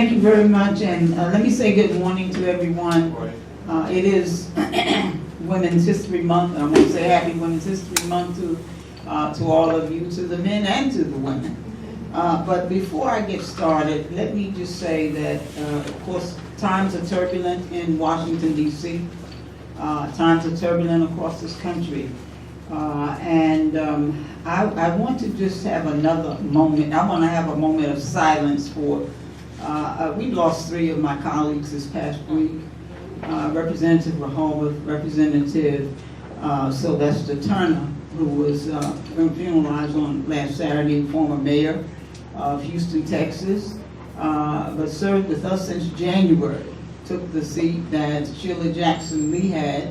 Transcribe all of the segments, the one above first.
thank you very much, and let me say good morning to everyone. It is Women's History Month. I want to say Happy Women's History Month to all of you, to the men and to the women. But before I get started, let me just say that, of course, times are turbulent in Washington, D.C. Times are turbulent across this country. I want to just have another moment. I want to have a moment of silence for, we lost 3 of my colleagues this past week. Representative Rehoboth, Representative Sylvester Turner, who was funeralized on last Saturday, former mayor of Houston, Texas, but served with us since January. Took the seat that Sheila Jackson Lee had,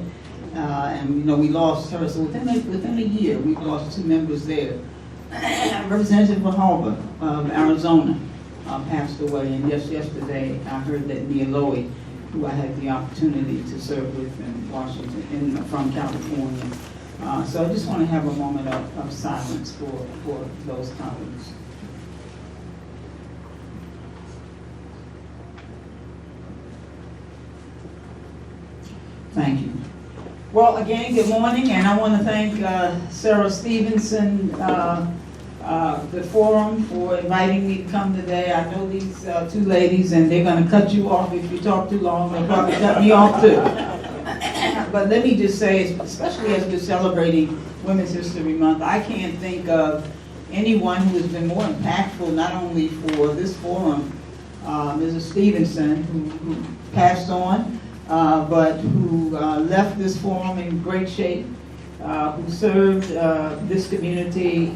and we lost her. So within a year, we've lost 2 members there. Representative Rehoboth of Arizona passed away, and just yesterday I heard that Nia Lowy, who I had the opportunity to serve with in Washington, from California. So I just want to have a moment of silence for those colleagues. Thank you. Well, again, good morning, and I want to thank Sarah Stevenson, the forum, for inviting me to come today. I know these 2 ladies, and they're going to cut you off if you talk too long. They'll probably cut me off too. But let me just say, especially as we're celebrating Women's History Month, I can't think of anyone who has been more impactful, not only for this forum, Mrs. Stevenson, who passed on, but who left this forum in great shape, who served this community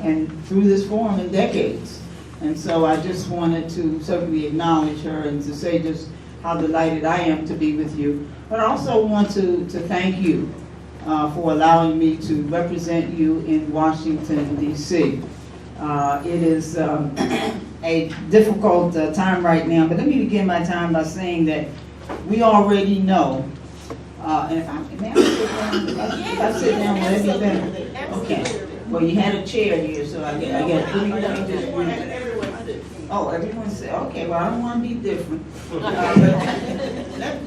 and through this forum in decades. And so I just wanted to certainly acknowledge her and to say just how delighted I am to be with you. But I also want to thank you for allowing me to represent you in Washington, D.C. It is a difficult time right now, but let me begin my time by saying that we already know, and if I sit down, will it be better? Okay. Well, you had a chair here, so I get 3 points. Oh, everyone said, okay, well, I don't want to be different.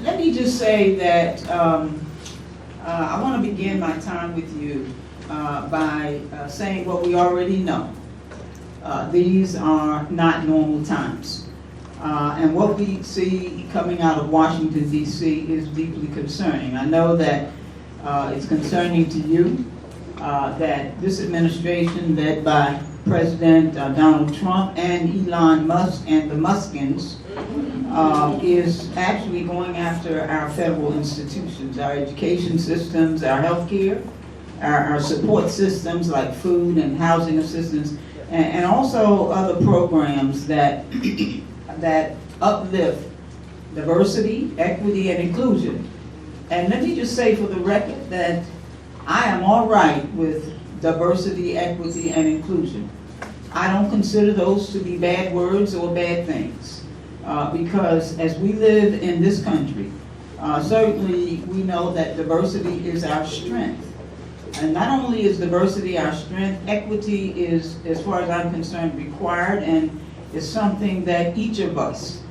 Let me just say that I want to begin my time with you by saying what we already know. These are not normal times. And what we see coming out of Washington, D.C. is deeply concerning. I know that it's concerning to you that this administration, led by President Donald Trump and Elon Musk and the Muskins, is actually going after our federal institutions, our education systems, our health care, our support systems like food and housing assistance, and also other programs that uplift diversity, equity, and inclusion. And let me just say for the record that I am all right with diversity, equity, and inclusion. I don't consider those to be bad words or bad things, because as we live in this country, certainly we know that diversity is our strength. And not only is diversity our strength, equity is, as far as I'm concerned, required and is something that each of us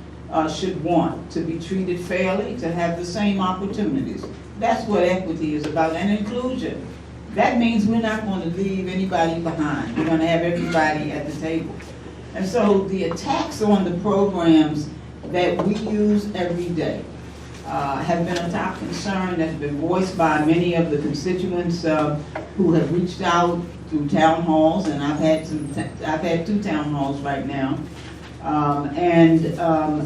should want, to be treated fairly, to have the same opportunities. That's what equity is about, and inclusion. That means we're not going to leave anybody behind. We're going to have everybody at the table. And so the attacks on the programs that we use every day have been a top concern that's been voiced by many of the constituents who have reached out through town halls, and I've had 2 town halls right now.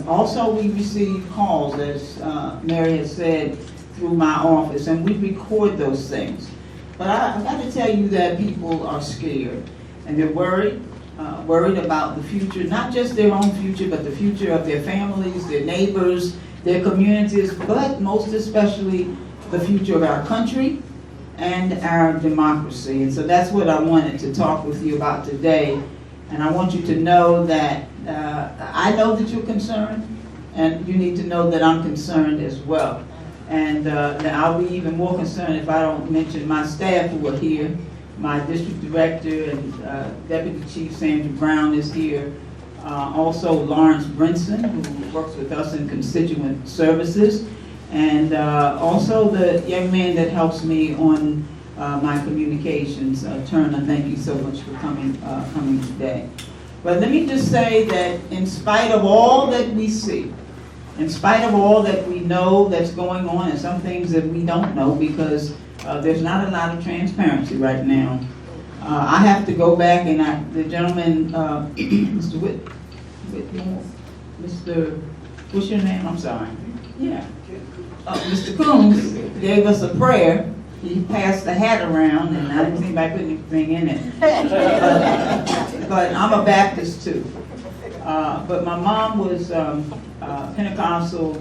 Also we receive calls, as Mary has said, through my office, and we record those things. But I've got to tell you that people are scared, and they're worried about the future, not just their own future, but the future of their families, their neighbors, their communities, but most especially the future of our country and our democracy. And so that's what I wanted to talk with you about today. And I want you to know that I know that you're concerned, and you need to know that I'm concerned as well. And I'll be even more concerned if I don't mention my staff who are here. My district director and Deputy Chief Sandra Brown is here. Also Lawrence Brinson, who works with us in constituent services, and also the young man that helps me on my communications, Turner. Thank you so much for coming today. But let me just say that in spite of all that we see, in spite of all that we know that's going on, and some things that we don't know because there's not a lot of transparency right now, I have to go back and the gentleman, Mr. Whitmore, what's your name? I'm sorry. Yeah. Mr. Coombs gave us a prayer. He passed the hat around, and I didn't see anybody put anything in it. But I'm a Baptist too. But my mom was Pentecostal,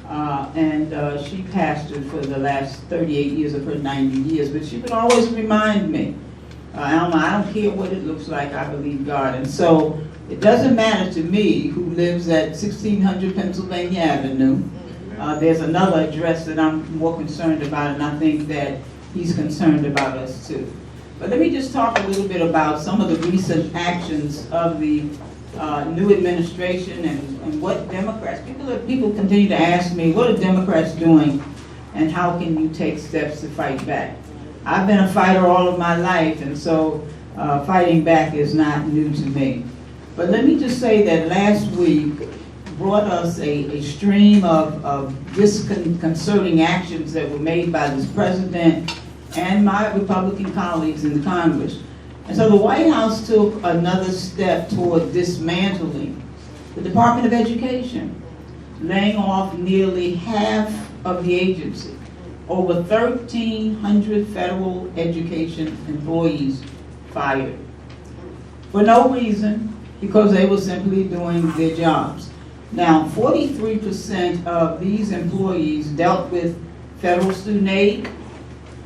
and she pastored for the last 38 years of her 90 years. But she would always remind me, Alma, I don't care what it looks like, I believe God. And so it doesn't matter to me who lives at 1600 Pennsylvania Avenue. There's another address that I'm more concerned about, and I think that he's concerned about us too. But let me just talk a little bit about some of the recent actions of the new administration and what Democrats, people continue to ask me, what are Democrats doing and how can you take steps to fight back? I've been a fighter all of my life, and so fighting back is not new to me. But let me just say that last week brought us a stream of disconcerting actions that were made by this president and my Republican colleagues in the Congress. And so the White House took another step toward dismantling the Department of Education, laying off nearly half of the agency. Over 1,300 federal education employees fired for no reason, because they were simply doing their jobs. Now, 43% of these employees dealt with federal student aid,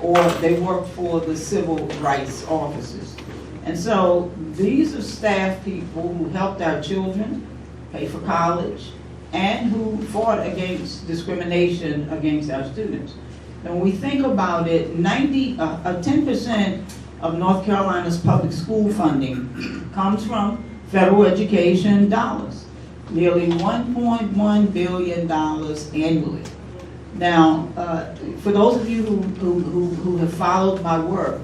or they worked for the civil rights offices. And so these are staff people who helped our children pay for college and who fought against discrimination against our students. And when we think about it, 10% of North Carolina's public school funding comes from federal education dollars, nearly $1.1 billion annually. Now, for those of you who have followed my work,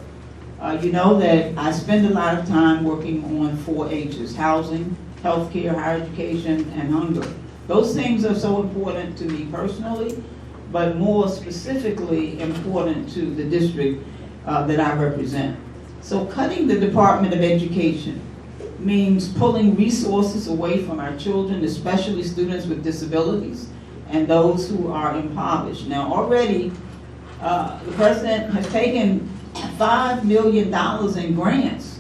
you know that I spend a lot of time working on 4 H's: housing, healthcare, higher education, and hunger. Those things are so important to me personally, but more specifically important to the district that I represent. So cutting the Department of Education means pulling resources away from our children, especially students with disabilities and those who are impoverished. Now already, the president has taken $5 million in grants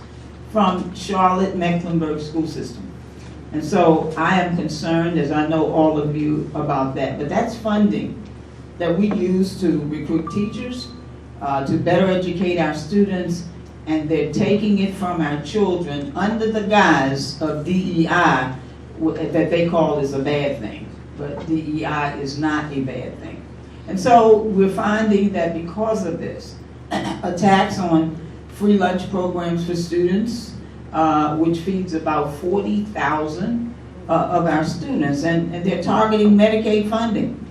from Charlotte-Mecklenburg school system. And so I am concerned, as I know all of you, about that. But that's funding that we use to recruit teachers, to better educate our students, and they're taking it from our children under the guise of DEI, that they call is a bad thing. But DEI is not a bad thing. And so we're finding that because of this, attacks on free lunch programs for students, which feeds about 40,000 of our students, and they're targeting Medicaid funding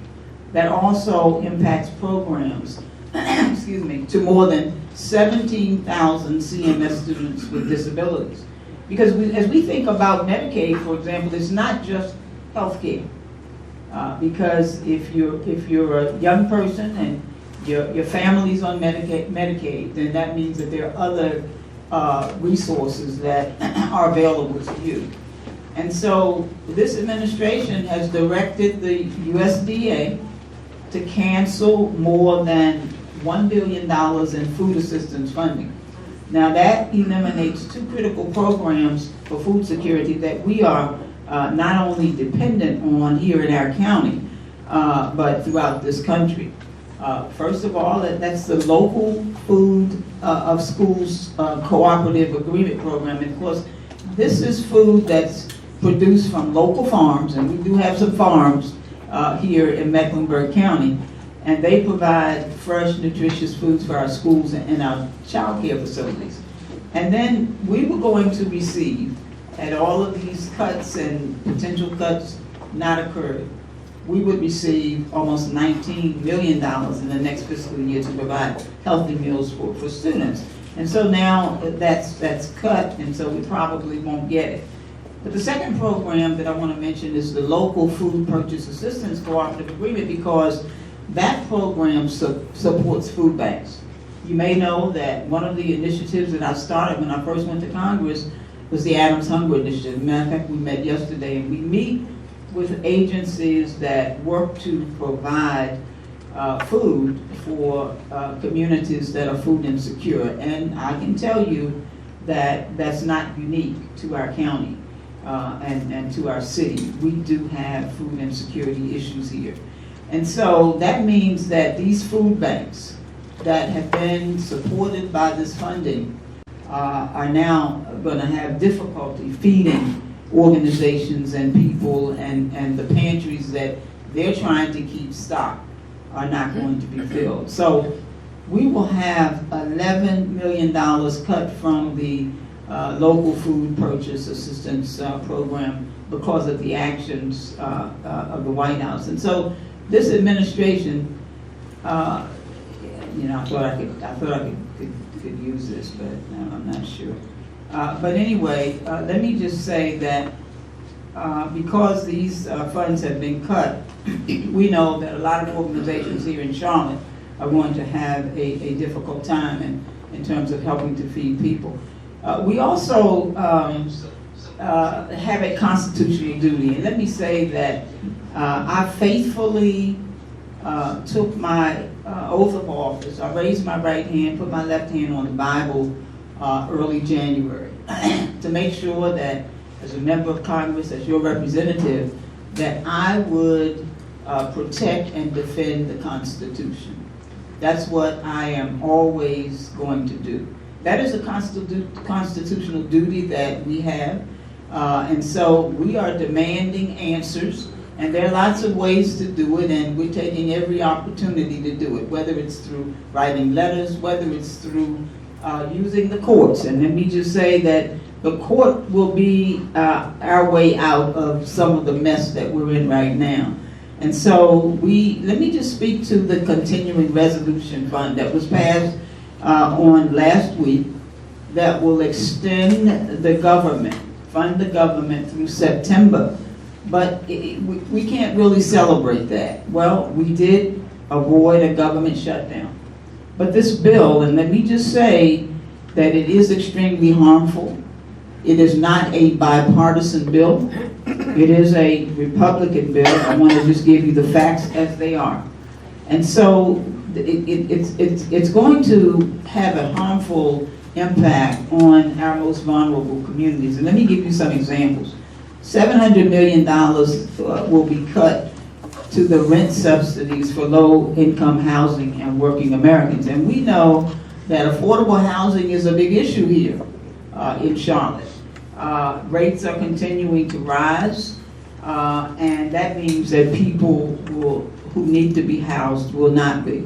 that also impacts programs, excuse me, to more than 17,000 CMS students with disabilities. Because as we think about Medicaid, for example, it's not just health care. Because if you're a young person and your family's on Medicaid, then that means that there are other resources that are available to you. And so this administration has directed the USDA to cancel more than $1 billion in food assistance funding. Now that eliminates 2 critical programs for food security that we are not only dependent on here in our county, but throughout this country. First of all, that's the local food of schools cooperative agreement program. And of course, this is food that's produced from local farms, and we do have some farms here in Mecklenburg County, and they provide fresh, nutritious foods for our schools and our child care facilities. And then we were going to receive had all of these cuts and potential cuts not occurred, we would receive almost $19 million in the next fiscal year to provide healthy meals for students. And so now that's cut, and so we probably won't get it. But the second program that I want to mention is the Local Food Purchase Assistance Cooperative Agreement, because that program supports food banks. You may know that one of the initiatives that I started when I first went to Congress was the Adams Hunger Initiative. Matter of fact, we met yesterday, and we meet with agencies that work to provide food for communities that are food insecure. And I can tell you that that's not unique to our county and to our city. We do have food insecurity issues here. And so that means that these food banks that have been supported by this funding are now going to have difficulty feeding organizations and people, and the pantries that they're trying to keep stocked are not going to be filled. So we will have $11 million cut from the Local Food Purchase Assistance Program because of the actions of the White House. And so this administration, I thought I could use this, but I'm not sure. But anyway, let me just say that because these funds have been cut, we know that a lot of organizations here in Charlotte are going to have a difficult time in terms of helping to feed people. We also have a constitutional duty, and let me say that I faithfully took my oath of office. I raised my right hand, put my left hand on the Bible early January to make sure that as a member of Congress, as your representative, that I would protect and defend the Constitution. That's what I am always going to do. That is a constitutional duty that we have. And so we are demanding answers, and there are lots of ways to do it, and we're taking every opportunity to do it, whether it's through writing letters, whether it's through using the courts. And let me just say that the court will be our way out of some of the mess that we're in right now. And so let me just speak to the continuing resolution fund that was passed on last week that will extend the government, fund the government through September. But we can't really celebrate that. Well, we did avoid a government shutdown. But this bill, and let me just say that it is extremely harmful. It is not a bipartisan bill. It is a Republican bill. I want to just give you the facts as they are. And so it's going to have a harmful impact on our most vulnerable communities. And let me give you some examples. $700 million will be cut to the rent subsidies for low-income housing and working Americans. And we know that affordable housing is a big issue here in Charlotte. Rates are continuing to rise, and that means that people who need to be housed will not be.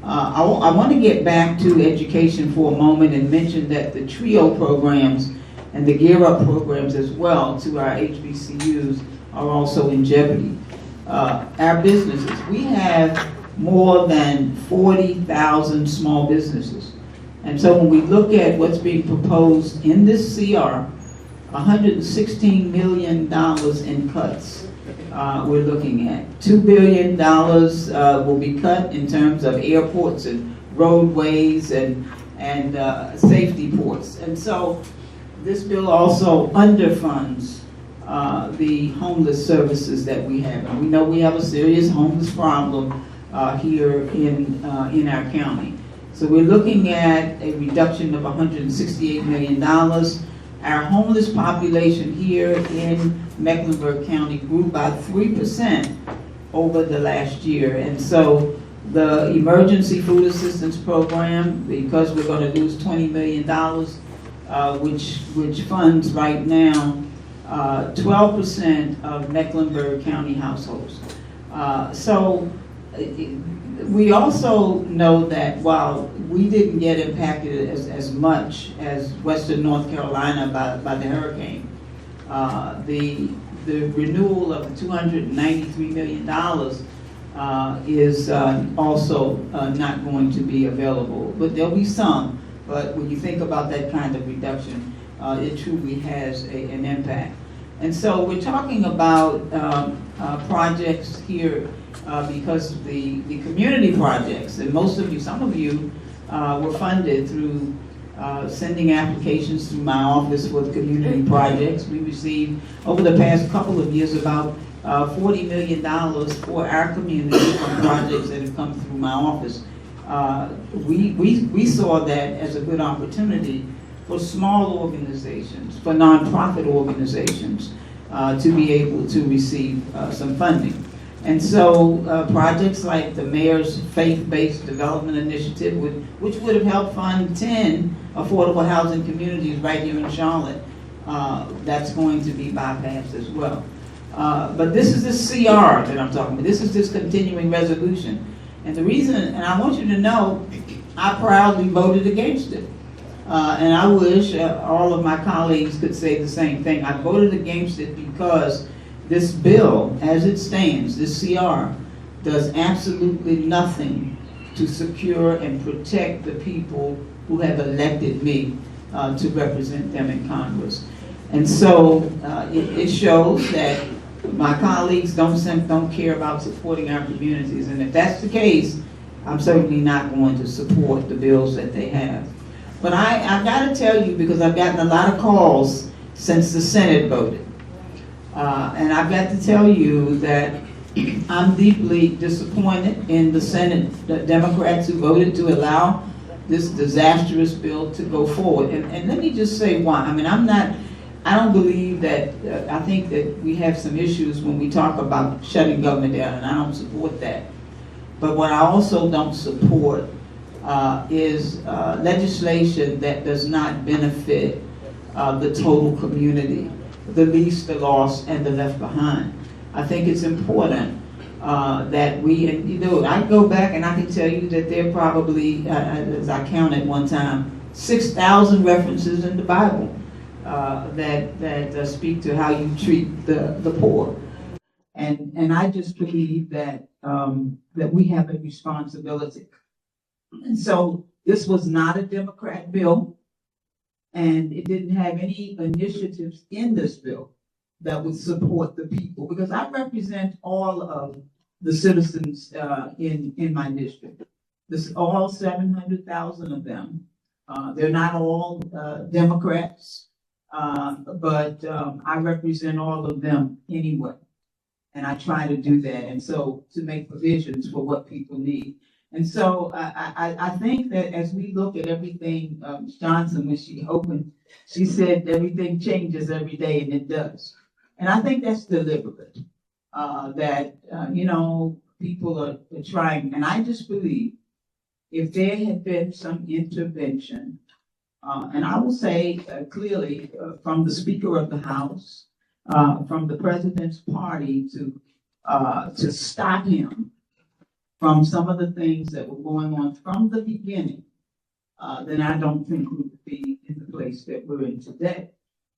I want to get back to education for a moment and mention that the TRIO programs and the Gear Up programs as well to our HBCUs are also in jeopardy. Our businesses, we have more than 40,000 small businesses. And so when we look at what's being proposed in this CR, $116 million in cuts we're looking at. $2 billion will be cut in terms of airports and roadways and safety ports. And so this bill also underfunds the homeless services that we have. And we know we have a serious homeless problem here in our county. So we're looking at a reduction of $168 million. Our homeless population here in Mecklenburg County grew by 3% over the last year. And so the Emergency Food Assistance Program, because we're going to lose $20 million, which funds right now 12% of Mecklenburg County households. So we also know that while we didn't get impacted as much as Western North Carolina by the hurricane, The renewal of the $293 million is also not going to be available. But there'll be some. But when you think about that kind of reduction, it truly has an impact. And so we're talking about projects here because the community projects, and most of you, some of you were funded through sending applications through my office for the community projects. We received, over the past couple of years, about $40 million for our community from projects that have come through my office. We saw that as a good opportunity for small organizations, for nonprofit organizations, to be able to receive some funding. And so projects like the Mayor's Faith-Based Development Initiative, which would have helped fund 10 affordable housing communities right here in Charlotte, that's going to be bypassed as well. But this is the CR that I'm talking about. This is this continuing resolution. And the reason, and I want you to know, I proudly voted against it. And I wish all of my colleagues could say the same thing. I voted against it because this bill, as it stands, this CR, does absolutely nothing to secure and protect the people who have elected me to represent them in Congress. And so it shows that my colleagues don't care about supporting our communities. And if that's the case, I'm certainly not going to support the bills that they have. But I've got to tell you, because I've gotten a lot of calls since the Senate voted. And I've got to tell you that I'm deeply disappointed in the Senate, the Democrats who voted to allow this disastrous bill to go forward. And let me just say why. I mean, I don't believe that, I think that we have some issues when we talk about shutting government down, and I don't support that. But what I also don't support is legislation that does not benefit the total community, the least, the lost, and the left behind. I think it's important that we, and you know, I go back and I can tell you that there are probably, as I counted one time, 6,000 references in the Bible that speak to how you treat the poor. And I just believe that that we have a responsibility. And so this was not a Democrat bill, and it didn't have any initiatives in this bill that would support the people, because I represent all of the citizens in my district. This all 700,000 of them. They're not all Democrats, but I represent all of them anyway. And I try to do that, and so to make provisions for what people need. And so I think that as we look at everything, Johnson, when she opened, she said everything changes every day, and it does. And I think that's deliberate, that, you know, people are trying. And I just believe if there had been some intervention, and I will say clearly from the Speaker of the House, from the President's party to stop him from some of the things that were going on from the beginning, then I don't think we would be in the place that we're in today.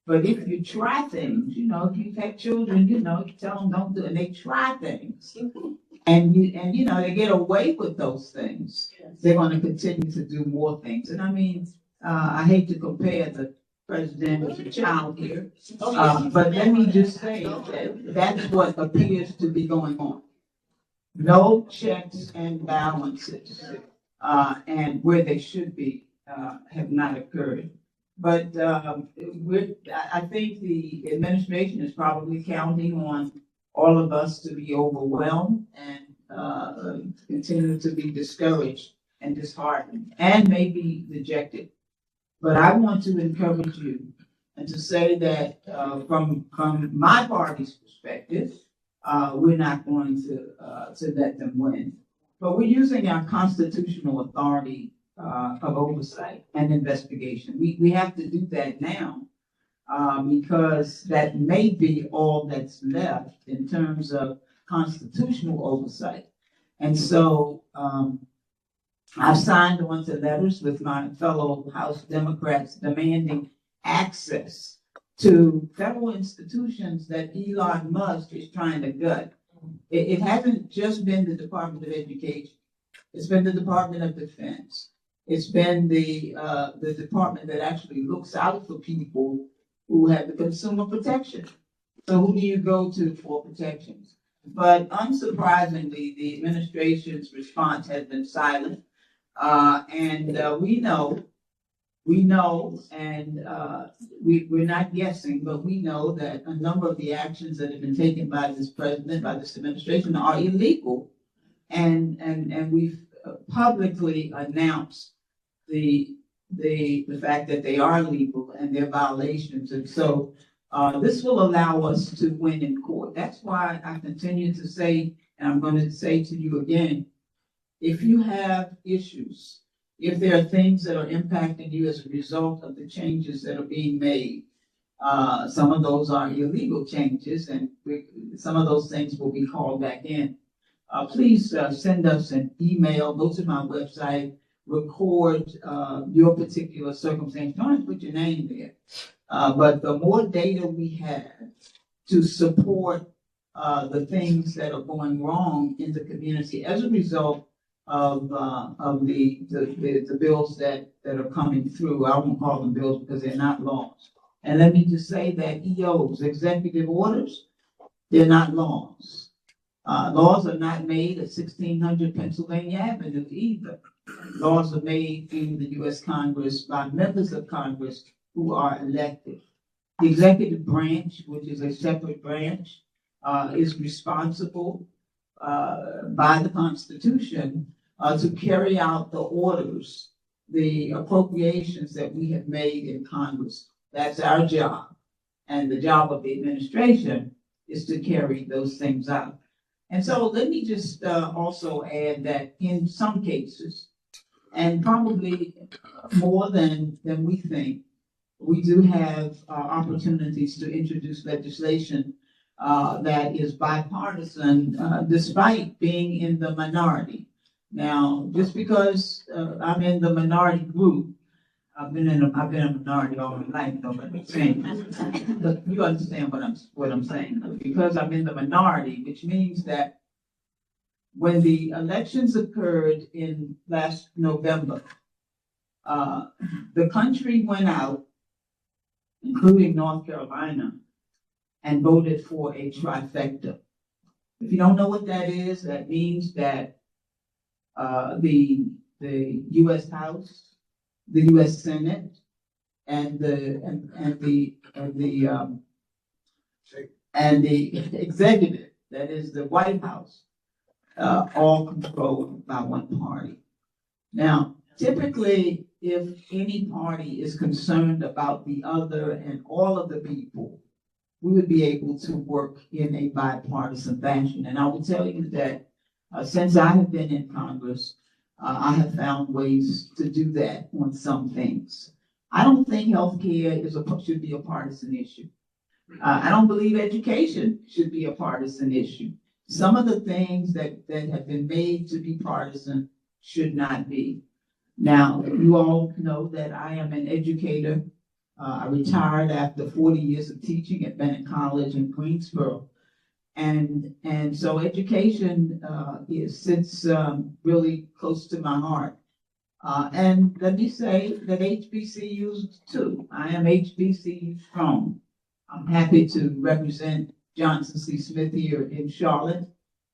But if you try things, you know, if you've had children, you know, you tell them don't do it, and they try things, and you know, they get away with those things, they're going to continue to do more things. And I mean, I hate to compare the president with a child here, but let me just say that that's what appears to be going on. No checks and balances, and where they should be, have not occurred. But I think the administration is probably counting on all of us to be overwhelmed and continue to be discouraged and disheartened and maybe dejected. But I want to encourage you and to say that from my party's perspective, we're not going to let them win. But we're using our constitutional authority of oversight and investigation. We have to do that now because that may be all that's left in terms of constitutional oversight. And so I've signed on to letters with my fellow House Democrats demanding access to federal institutions that Elon Musk is trying to gut. It hasn't just been the Department of Education. It's been the Department of Defense. It's been the department that actually looks out for people who have the consumer protection. So who do you go to for protections? But unsurprisingly, the administration's response has been silent. We're not guessing, but we know that a number of the actions that have been taken by this president, by this administration, are illegal. And we've publicly announced the fact that they are legal and they're violations. And so this will allow us to win in court. That's why I continue to say, and I'm going to say to you again, if you have issues, if there are things that are impacting you as a result of the changes that are being made, some of those are illegal changes, and some of those things will be called back in. Please send us an email, go to my website, record your particular circumstance. Don't have to put your name there. But the more data we have to support the things that are going wrong in the community as a result of the bills that are coming through. I won't call them bills because they're not laws. And let me just say that EOs, executive orders, they're not laws. Laws are not made at 1600 Pennsylvania Avenue either. Laws are made in the U.S. Congress by members of Congress who are elected. The executive branch, which is a separate branch, is responsible by the Constitution to carry out the orders, the appropriations that we have made in Congress. That's our job. And the job of the administration is to carry those things out. And so let me just also add that in some cases, and probably more than we think, we do have opportunities to introduce legislation that is bipartisan, despite being in the minority. Now, just because I'm in the minority group, I've been a minority all my life, though, but you understand what I'm saying. Because I'm in the minority, which means that when the elections occurred in last November, the country went out, including North Carolina, and voted for a trifecta. If you don't know what that is, that means that the U.S. House, the U.S. Senate, and the executive, that is the White House, all controlled by one party. Now, typically, if any party is concerned about the other and all of the people, we would be able to work in a bipartisan fashion. And I will tell you that since I have been in Congress, I have found ways to do that on some things. I don't think healthcare should be a partisan issue. I don't believe education should be a partisan issue. Some of the things that have been made to be partisan should not be. Now, you all know that I am an educator. I retired after 40 years of teaching at Bennett College in Greensboro. And so education sits really close to my heart. And let me say that HBCUs too. I am HBCU strong. I'm happy to represent Johnson C. Smith here in Charlotte.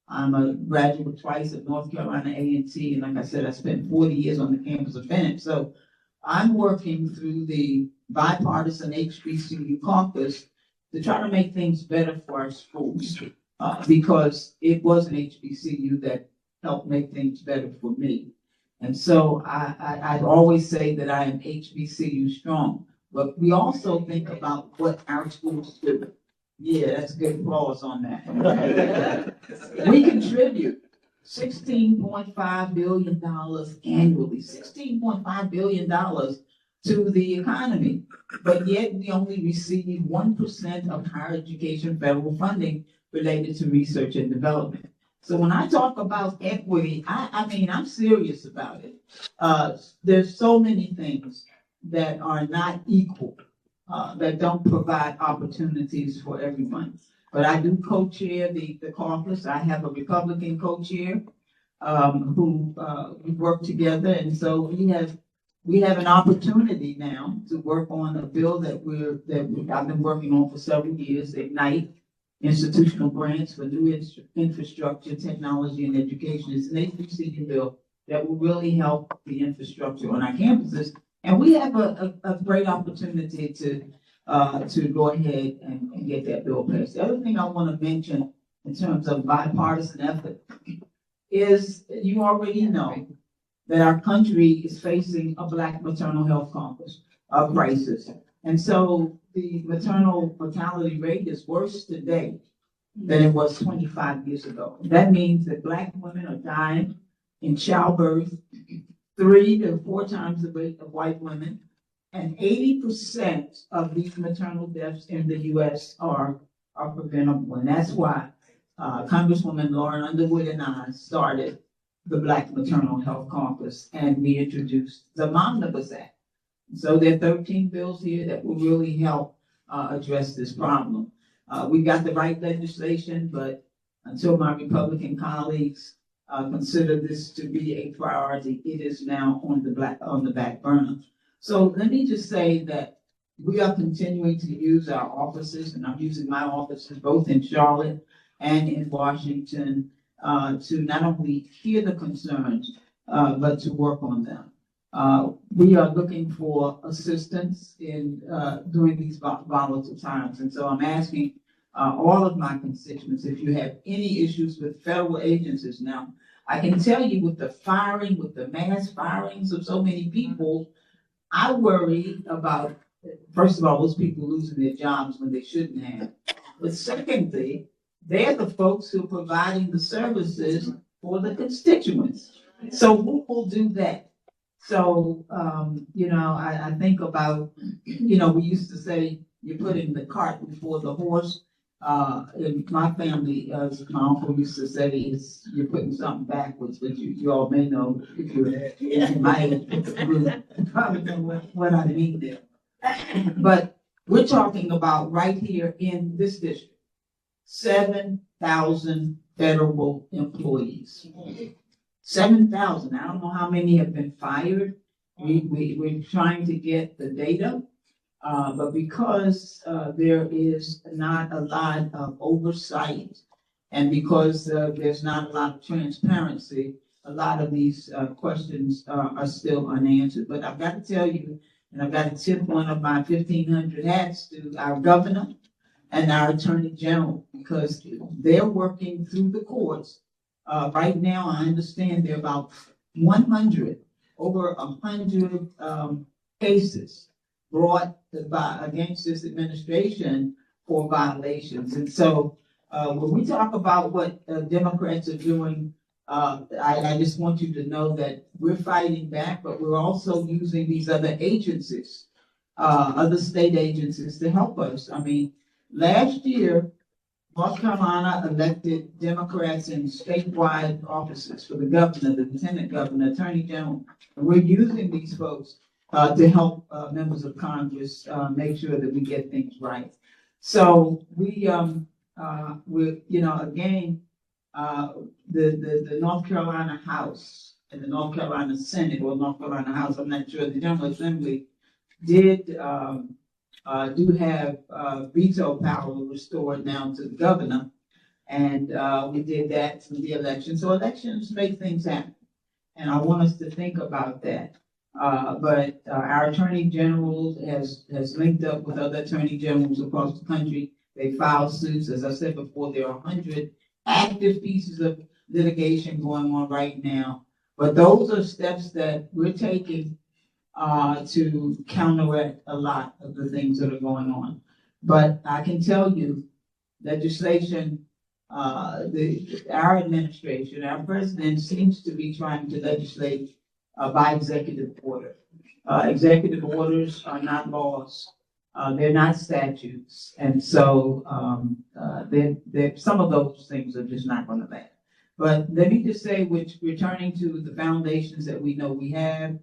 I'm a graduate twice at North Carolina A&T, and like I said, I spent 40 years on the campus of Bennett. So I'm working through the bipartisan HBCU caucus to try to make things better for our schools, because it was an HBCU that helped make things better for me. And so I'd always say that I am HBCU strong, but we also think about what our schools do. Yeah, that's good applause on that. We contribute $16.5 billion annually, $16.5 billion to the economy, but yet we only receive 1% of higher education federal funding related to research and development. So when I talk about equity, I mean, I'm serious about it. There's so many things that are not equal that don't provide opportunities for everyone. But I do co-chair the caucus. I have a Republican co-chair who we work together, and so we have an opportunity now to work on a bill I've been working on for several years, Ignite Institutional Grants for New Infrastructure, Technology, and Education. It's an HBCU bill that will really help the infrastructure on our campuses. And we have a great opportunity to go ahead and get that bill passed. The other thing I want to mention in terms of bipartisan effort is you already know that our country is facing a Black maternal health crisis. And so the maternal mortality rate is worse today than it was 25 years ago. That means that Black women are dying in childbirth 3 to 4 times the rate of white women. And 80% of these maternal deaths in the U.S. are preventable. And that's why Congresswoman Lauren Underwood and I started the Black Maternal Health Caucus, and we introduced the Omnibus Act. So there are 13 bills here that will really help address this problem. We got the right legislation, but until my Republican colleagues consider this to be a priority, it is now on the back burner. So let me just say that we are continuing to use our offices, and I'm using my offices both in Charlotte and in Washington to not only hear the concerns, but to work on them. We are looking for assistance in during these volatile times. And so I'm asking all of my constituents, if you have any issues with federal agencies now, I can tell you with the mass firings of so many people, I worry about, first of all, those people losing their jobs when they shouldn't have. But secondly, they're the folks who are providing the services for the constituents. So who will do that? So, I think about, we used to say, you're putting the cart before the horse. In my family, my uncle used to say, you're putting something backwards, but you all may know, if you're in my group, you probably know what I mean there. But we're talking about right here in this district, 7,000 federal employees. 7,000. I don't know how many have been fired. We're trying to get the data, but because there is not a lot of oversight, and because there's not a lot of transparency, a lot of these questions are still unanswered. But I've got to tell you, and I've got to tip one of my 1,500 hats to our governor and our attorney general, because they're working through the courts. Right now, I understand there are about over 100 cases brought against this administration for violations. And so when we talk about what Democrats are doing, I just want you to know that we're fighting back, but we're also using these other agencies, other state agencies to help us. I mean, last year, North Carolina elected Democrats in statewide offices for the governor, the lieutenant governor, attorney general. And we're using these folks to help members of Congress make sure that we get things right. So the North Carolina House and the North Carolina Senate, or North Carolina House, I'm not sure, the General Assembly do have veto power restored now to the governor, and we did that through the election. So elections make things happen, and I want us to think about that. But our attorney general has linked up with other attorney generals across the country. They filed suits. As I said before, there are 100 active pieces of litigation going on right now. But those are steps that we're taking to counteract a lot of the things that are going on. But I can tell you, legislation, our administration, our president seems to be trying to legislate by executive order. Executive orders are not laws. They're not statutes. And so some of those things are just not going to last. But let me just say, returning to the foundations that we know we have,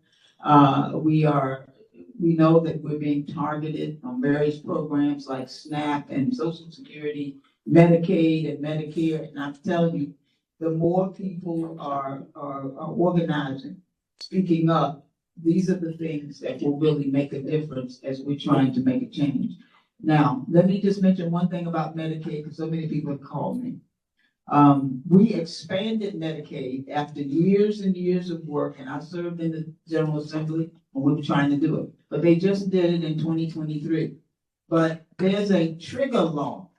we are we know that we're being targeted on various programs like SNAP and Social Security, Medicaid and Medicare. And I'm telling you, the more people are organizing, speaking up, these are the things that will really make a difference as we're trying to make a change. Now, let me just mention one thing about Medicaid, because so many people have called me. We expanded Medicaid after years and years of work, and I served in the General Assembly when we were trying to do it. But they just did it in 2023. But there's a trigger law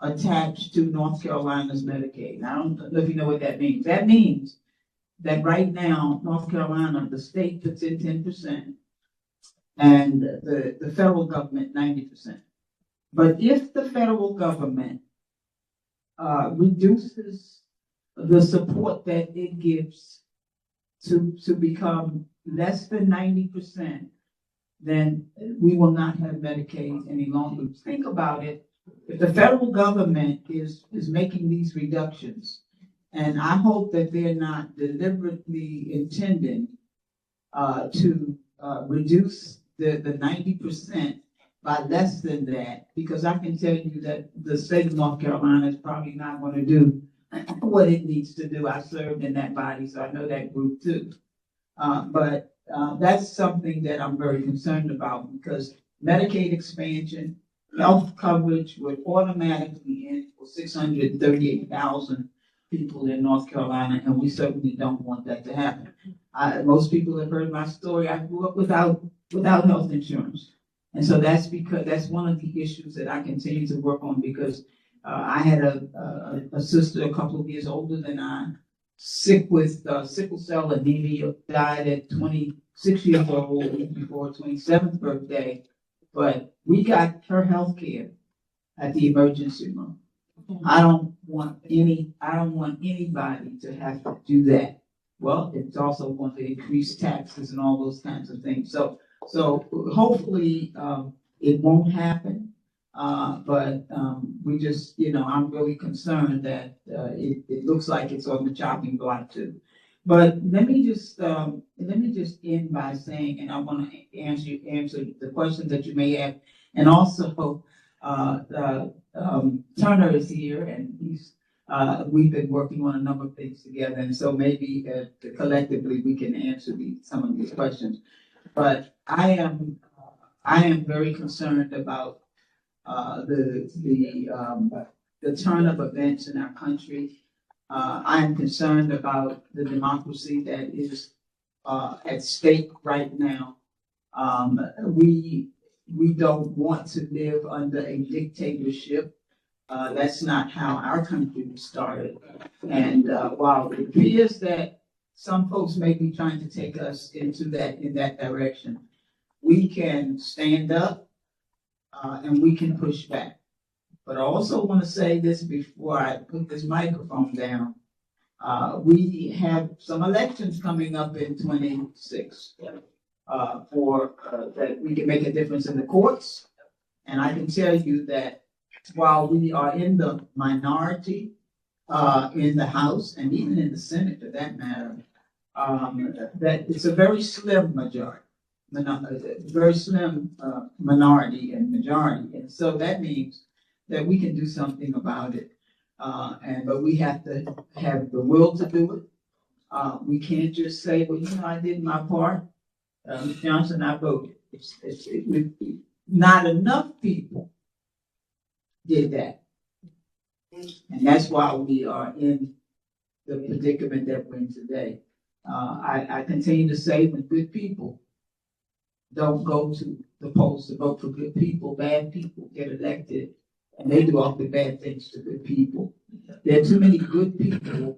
attached to North Carolina's Medicaid. Now, I don't know if you know what that means. That means that right now, North Carolina, the state puts in 10%, and the federal government 90%. But if the federal government reduces the support that it gives to become less than 90%, then we will not have Medicaid any longer. Think about it. If the federal government is making these reductions, and I hope that they're not deliberately intending to reduce the 90% by less than that, because I can tell you that the state of North Carolina is probably not going to do what it needs to do. I served in that body, so I know that group too. But that's something that I'm very concerned about, because Medicaid expansion, health coverage would automatically end for 638,000 people in North Carolina, and we certainly don't want that to happen. Most people have heard my story. I grew up without health insurance. And so that's one of the issues that I continue to work on, because I had a sister a couple of years older than I, sick with sickle cell anemia, died at 26 years old before her 27th birthday. But we got her health care at the emergency room. I don't want anybody to have to do that. Well, it's also going to increase taxes and all those kinds of things. So hopefully it won't happen. But we just, I'm really concerned that it looks like it's on the chopping block too. But let me just end by saying, and I want to answer the questions that you may have, and also Turner is here, and we've been working on a number of things together, and so maybe collectively we can answer some of these questions. But I am very concerned about the turn of events in our country. I am concerned about the democracy that is at stake right now. We don't want to live under a dictatorship. That's not how our country was started. And while it appears that some folks may be trying to take us in that direction, we can stand up and we can push back. But I also want to say this before I put this microphone down. We have some elections coming up in 26 for that we can make a difference in the courts. And I can tell you that while we are in the minority in the House and even in the Senate for that matter, that it's a very slim majority. Very slim minority and majority. And so that means that we can do something about it. But we have to have the will to do it. We can't just say, well, I did my part. Ms. Johnson, I voted. Not enough people did that. And that's why we are in the predicament that we're in today. I continue to say, when good people don't go to the polls to vote for good people, bad people get elected, and they do all the bad things to good people. There are too many good people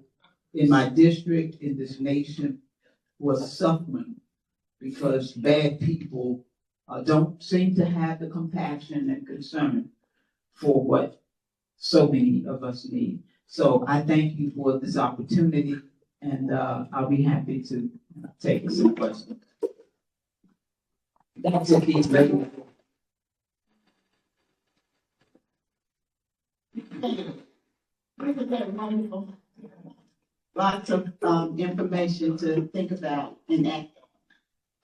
in my district, in this nation, who are suffering because bad people don't seem to have the compassion and concern for what so many of us need. So I thank you for this opportunity, and I'll be happy to take some questions. That's a piece, baby. Wonderful. Lots of information to think about and act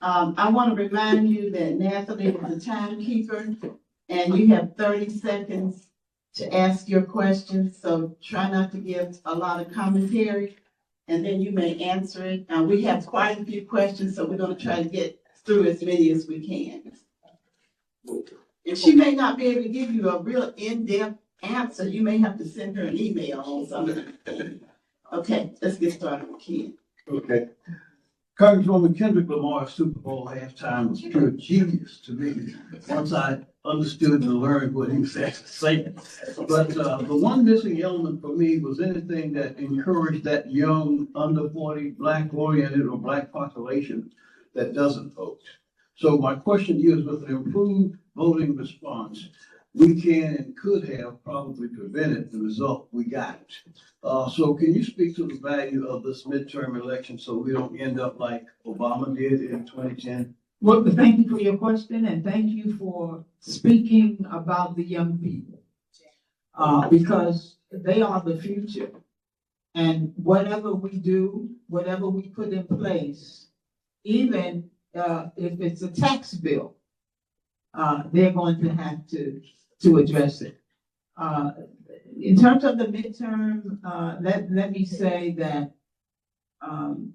I want to remind you that Natalie is the timekeeper, and you have 30 seconds to ask your questions, so try not to give a lot of commentary, and then you may answer it. We have quite a few questions, so we're going to try to get through as many as we can. And she may not be able to give you a real in-depth answer. You may have to send her an email or something. Okay, let's get started with Ken. Okay. Congresswoman Kendrick Lamar's Super Bowl halftime was pure genius to me once I understood and learned what he was actually saying. But the one missing element for me was anything that encouraged that young, under 40, black-oriented or black population that doesn't vote. So my question to you is, with an improved voting response, we can and could have probably prevented the result we got. So can you speak to the value of this midterm election so we don't end up like Obama did in 2010? Well, thank you for your question, and thank you for speaking about the young people, because they are the future. And whatever we do, whatever we put in place, even if it's a tax bill, they're going to have to address it. In terms of the midterm, let me say that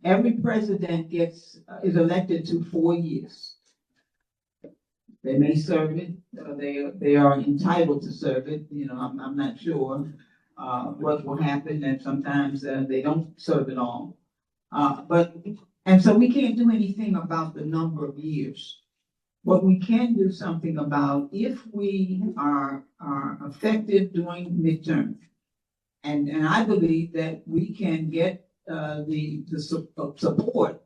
every president is elected to 4 years. They may serve it. They are entitled to serve it. You know, I'm not sure what will happen, and sometimes they don't serve it all. And so we can't do anything about the number of years. What we can do something about, if we are effective during midterm, and I believe that we can get the support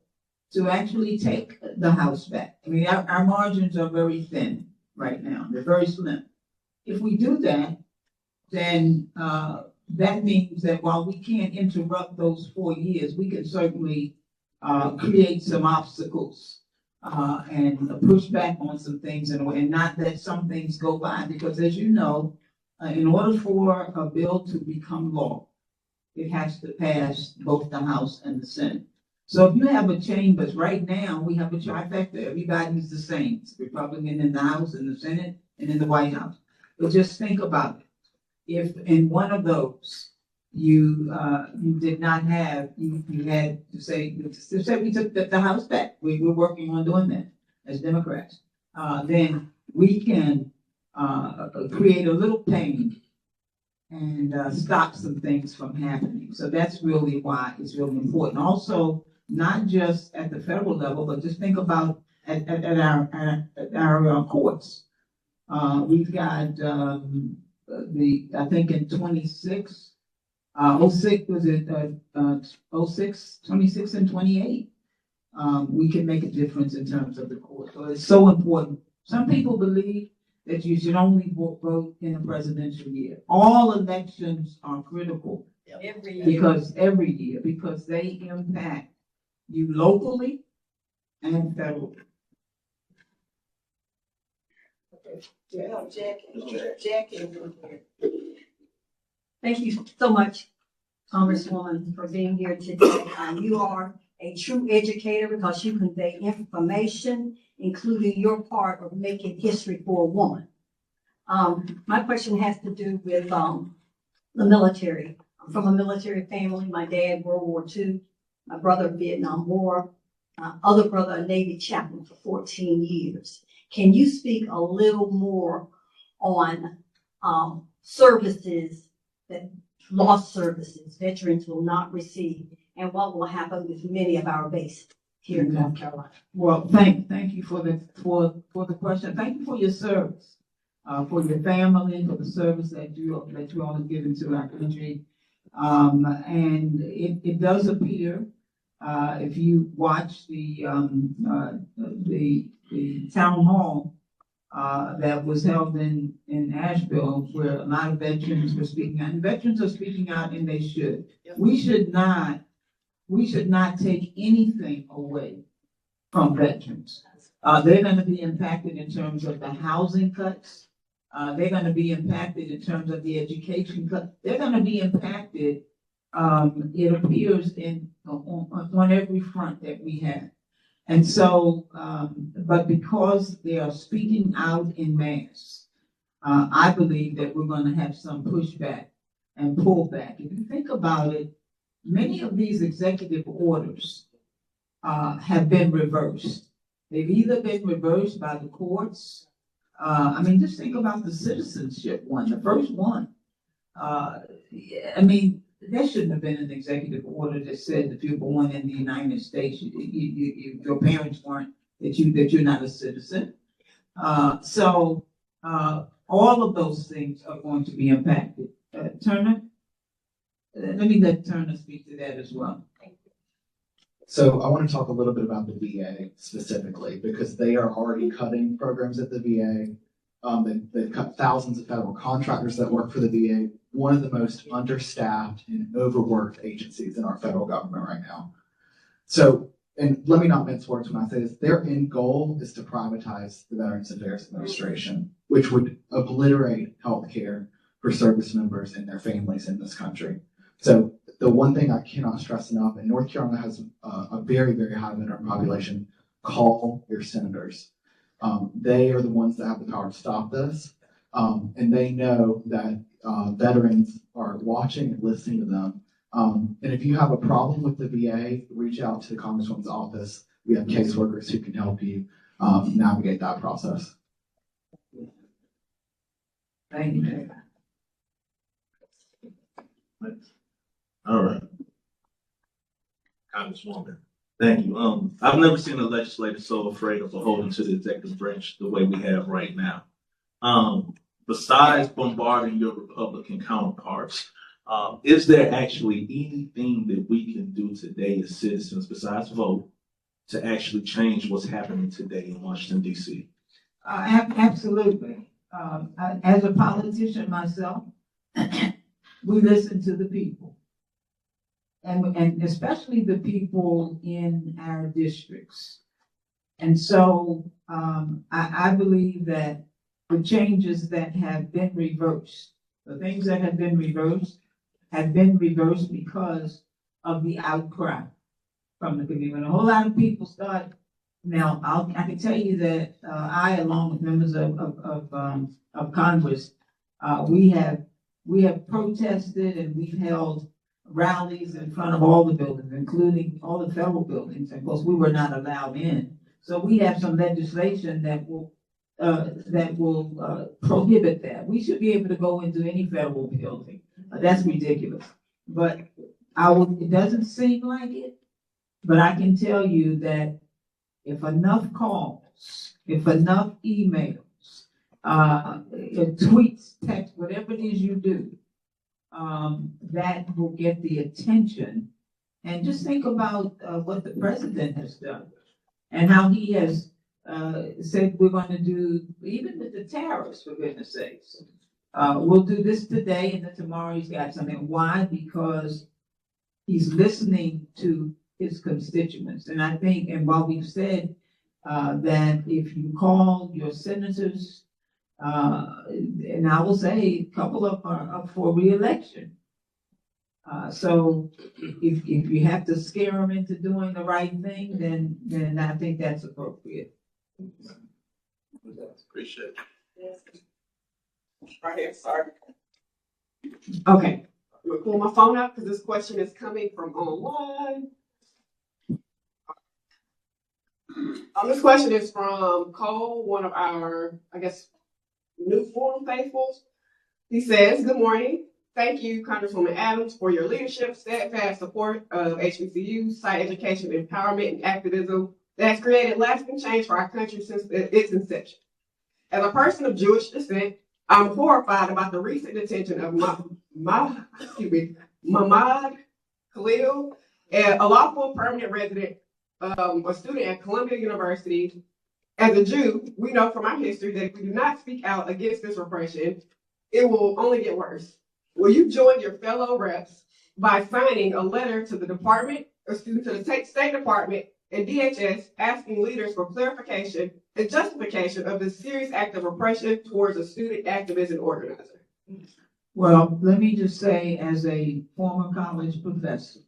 to actually take the House back. I mean, our margins are very thin right now. They're very slim. If we do that, then that means that while we can't interrupt those 4 years, we can certainly create some obstacles and push back on some things and not let some things go by. Because as you know, in order for a bill to become law, it has to pass both the House and the Senate. So if you have a chambers, right now we have a trifecta. Everybody's the same. It's Republican in the House, in the Senate, and in the White House. But just think about it. If in one of those you did not have, you had to say we took the House back. We're working on doing that as Democrats. Then we can create a little pain and stop some things from happening. So that's really why it's really important. Also, not just at the federal level, but just think about at our courts. We've got I think in 26, 06, was it 06, 26 and 28, we can make a difference in terms of the court. So it's so important. Some people believe that you should only vote in a presidential year. All elections are critical because they impact you locally and federally. Jackie. Thank you so much, Congresswoman, for being here today. You are a true educator because you convey information, including your part of making history for a woman. My question has to do with the military. I'm from a military family. My dad, World War II. My brother, Vietnam War. My other brother, a Navy chaplain for 14 years. Can you speak a little more on services that lost services veterans will not receive, and what will happen with many of our bases here in North Carolina? Well, thank you for the question. Thank you for your service, for your family, for the service that you all have given to our country. And it does appear, if you watch the town hall that was held in Asheville, where a lot of veterans were speaking out, and veterans are speaking out, and they should. Yep. We should not take anything away from veterans. They're going to be impacted in terms of the housing cuts. They're going to be impacted in terms of the education cut. They're going to be impacted, it appears, on every front that we have. And so, but because they are speaking out in mass, I believe that we're going to have some pushback and pullback. If you think about it, many of these executive orders have been reversed. They've either been reversed by the courts. I mean, just think about the citizenship one, the first one. I mean, there shouldn't have been an executive order that said if you're born in the United States, your parents weren't, that you're not a citizen. So all of those things are going to be impacted. Turner, let me let Turner speak to that as well. So I want to talk a little bit about the VA specifically, because they are already cutting programs at the VA. They've cut thousands of federal contractors that work for the VA, one of the most understaffed and overworked agencies in our federal government right now. So, and let me not mince words when I say this, their end goal is to privatize the Veterans Affairs Administration, which would obliterate health care for service members and their families in this country. So the one thing I cannot stress enough, and North Carolina has a very, very high veteran population, call your senators. They are the ones that have the power to stop this. And they know that veterans are watching and listening to them. And if you have a problem with the VA, reach out to the Congresswoman's office. We have caseworkers who can help you navigate that process. Thank you. All right. Congresswoman. Thank you. I've never seen a legislator so afraid of beholden to the executive branch the way we have right now. Besides bombarding your Republican counterparts, is there actually anything that we can do today as citizens besides vote to actually change what's happening today in Washington, D.C.? Absolutely. As a politician myself, we listen to the people. And especially the people in our districts. And so I believe that the changes that have been reversed, the things that have been reversed because of the outcry from the community. When a whole lot of people start, now I can tell you that I, along with members of Congress, we have protested and we've held rallies in front of all the buildings, including all the federal buildings. And of course, we were not allowed in. So we have some legislation that will prohibit that. We should be able to go into any federal building. That's ridiculous. But it doesn't seem like it. But I can tell you that if enough calls, if enough emails, tweets, text, whatever it is you do, that will get the attention. And just think about what the president has done and how he has said we're going to do, even with the tariffs, for goodness sakes. We'll do this today and then tomorrow he's got something. Why? Because he's listening to his constituents. And I think, and while we've said that if you call your senators, and I will say a couple of are up for re-election. So if you have to scare them into doing the right thing, then I think that's appropriate. Appreciate it. Right here, sorry. Okay. I'm gonna pull my phone out because this question is coming from online. This question is from Cole, one of our, I guess, new forum faithfuls. He says, "Good morning. Thank you, Congresswoman Adams, for your leadership, steadfast support of HBCU, site education, empowerment, and activism that has created lasting change for our country since its inception. As a person of Jewish descent, I'm horrified about the recent detention of Mahmoud Khalil, a lawful permanent resident, a student at Columbia University. As a Jew, we know from our history that if we do not speak out against this repression, it will only get worse. Will you join your fellow reps by signing a letter to the department, to the State Department and DHS asking leaders for clarification and justification of this serious act of repression towards a student activist and organizer?" Well, let me just say, as a former college professor,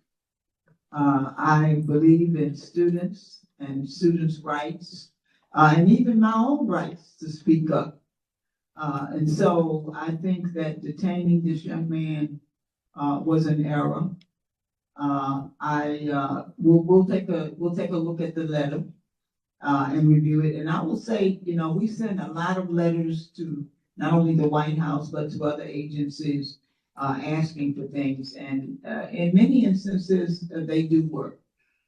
I believe in students and students' rights, and even my own rights to speak up. And so I think that detaining this young man was an error. We'll take a look at the letter and review it. And I will say, we send a lot of letters to not only the White House but to other agencies asking for things. And in many instances, they do work.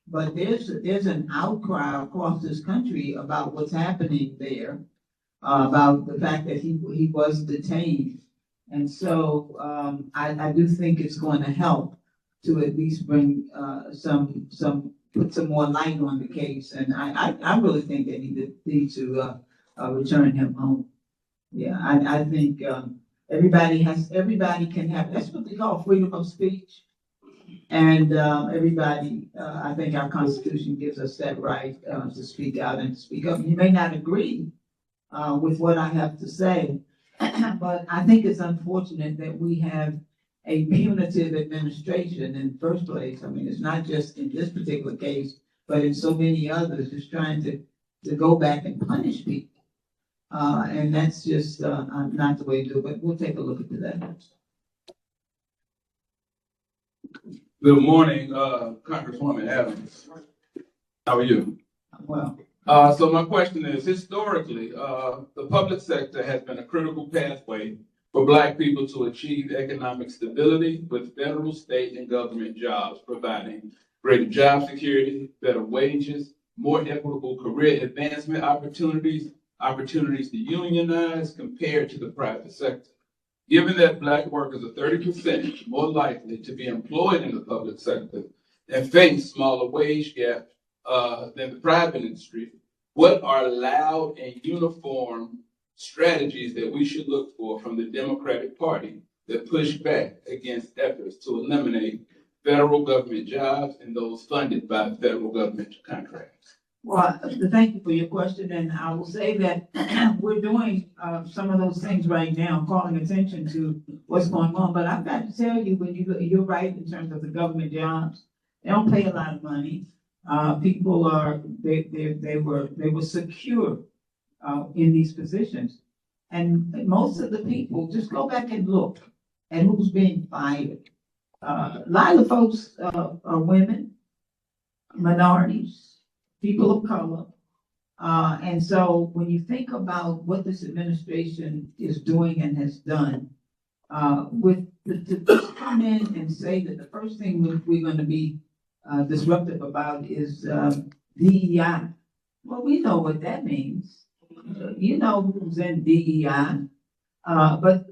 But there's an outcry across this country about what's happening there, about the fact that he was detained. And so I do think it's going to help to at least bring put some more light on the case. And I really think they need to return him home. Yeah, I think everybody can have, that's what they call freedom of speech. And everybody, I think our Constitution gives us that right to speak out and to speak up. You may not agree with what I have to say, but I think it's unfortunate that we have a punitive administration in the first place. I mean, it's not just in this particular case, but in so many others, just trying to go back and punish people. And that's just not the way to do it, but we'll take a look into that. Good morning, Congresswoman Adams. How are you? Well, So my question is, historically, the public sector has been a critical pathway for Black people to achieve economic stability with federal, state, and government jobs, providing greater job security, better wages, more equitable career advancement opportunities to unionize compared to the private sector. Given that Black workers are 30% more likely to be employed in the public sector and face smaller wage gap than the private industry, what are loud and uniform strategies that we should look for from the Democratic Party that push back against efforts to eliminate federal government jobs and those funded by federal government contracts? well, thank you for your question, and I will say that we're doing some of those things right now, calling attention to what's going on. But I've got to tell you, you're right in terms of the government jobs. They don't pay a lot of money. People they were secure in these positions, and most of the people, just go back and look at who's being fired. A lot of the folks are women, minorities, people of color. And so when you think about what this administration is doing and has done, to come in and say that the first thing we're going to be disruptive about is DEI. Well, we know what that means. You know who's in DEI. But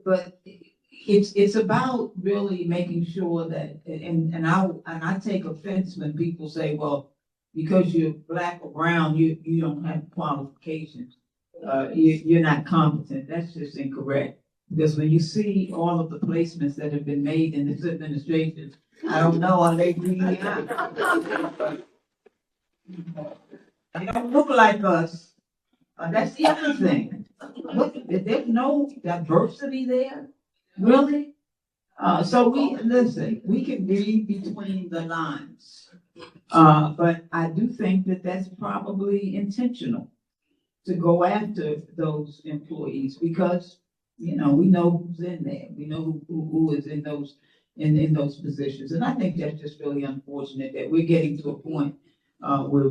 it's about really making sure that, and I take offense when people say, well, because you're Black or brown, you don't have qualifications. You're not competent. That's just incorrect. Because when you see all of the placements that have been made in this administration, I don't know, are they DEI? They don't look like us. That's the other thing. There's no diversity there, really. So we can read between the lines. But I do think that that's probably intentional to go after those employees because, we know who's in there. We know who is in those positions. And I think that's just really unfortunate that we're getting to a point where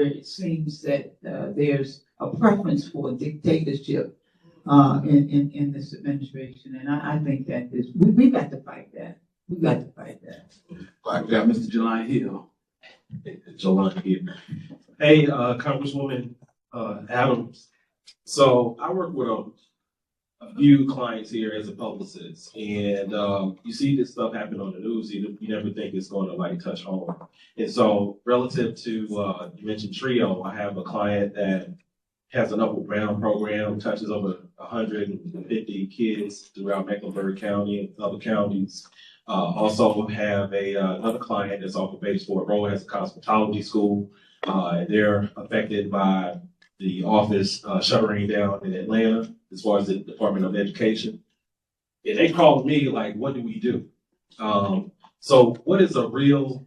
it seems that there's a preference for dictatorship in this administration. And I think that we've got to fight that. We've got to fight that. I've got Mr. Jelani Hill. Hey, Congresswoman Adams. So I work with a few clients here as a publicist, and you see this stuff happen on the news. You never think it's going to touch home. And so, relative to you mentioned TRIO, I have a client that has an Upward Bound program, touches over 150 kids throughout Mecklenburg County and other counties. Also have another client that's off of Base Fort Road, has a cosmetology school. They're affected by the office shuttering down in Atlanta as far as the Department of Education. And they called me what do we do? So what is a real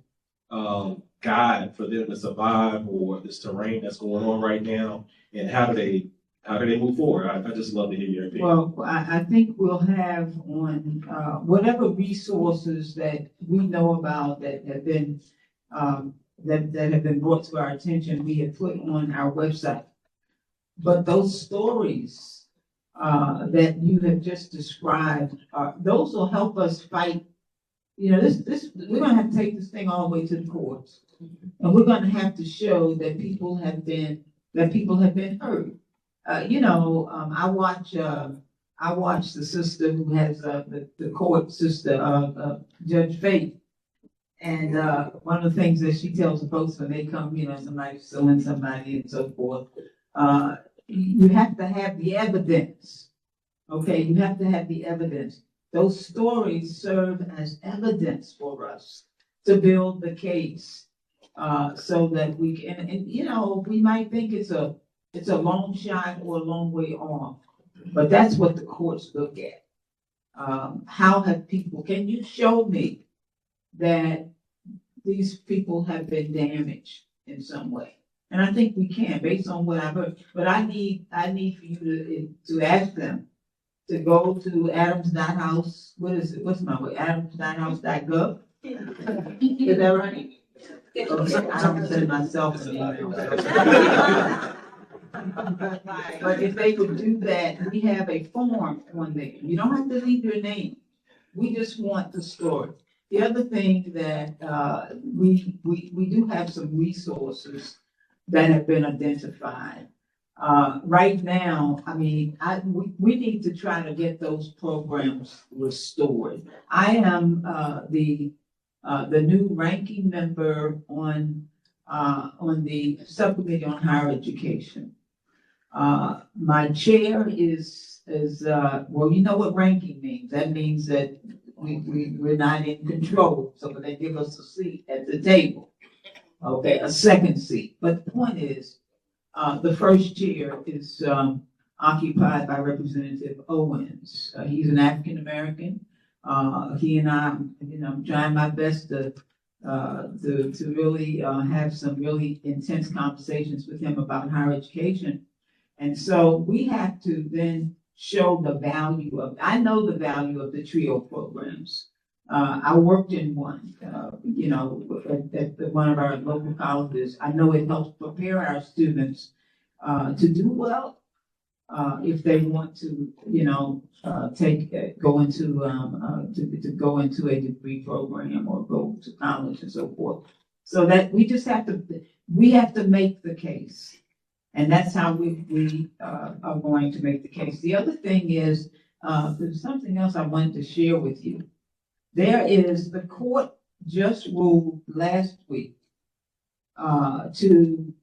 guide for them to survive or this terrain that's going on right now? And how do they move forward? I just love to hear your opinion. Well, I think we'll have on, whatever resources that we know about that have been, that have been brought to our attention, we have put on our website. But those stories, that you have just described, those will help us fight. You know, we're gonna have to take this thing all the way to the courts. And we're gonna have to show that people have been heard. I watch the sister who has, the court sister, Judge Faith. And, one of the things that she tells the folks when they come, somebody's suing somebody and so forth, you have to have the evidence. Okay, you have to have the evidence. Those stories serve as evidence for us to build the case, so that we can, and we might think it's a long shot or a long way off, but that's what the courts look at. Can you show me that these people have been damaged in some way? And I think we can, based on what I've heard. But I need for you to ask them to go to Adams.house. What is it? What's my way? Adams.house.gov. Is that right? Okay, I don't send myself an email. But if they would do that, we have a form on there. You don't have to leave your name. We just want the story. The other thing that we do have some resources that have been identified. Right now, we need to try to get those programs restored. I am the new ranking member on the subcommittee on higher education. My chair is well, you know what ranking means. That means that we're not in control, so they give us a seat at the table. Okay, a second seat. But the point is, the first chair is occupied by Representative Owens. He's an African American. He and I, I'm trying my best to really have some really intense conversations with him about higher education. And so we have to then show the value of, I know the value of the TRIO programs. I worked in one, at one of our local colleges. I know it helps prepare our students to do well if they want to, go into a degree program or go to college and so forth. So that we have to make the case. And that's how we are going to make the case. The other thing is, there's something else I wanted to share with you. The court just ruled last week to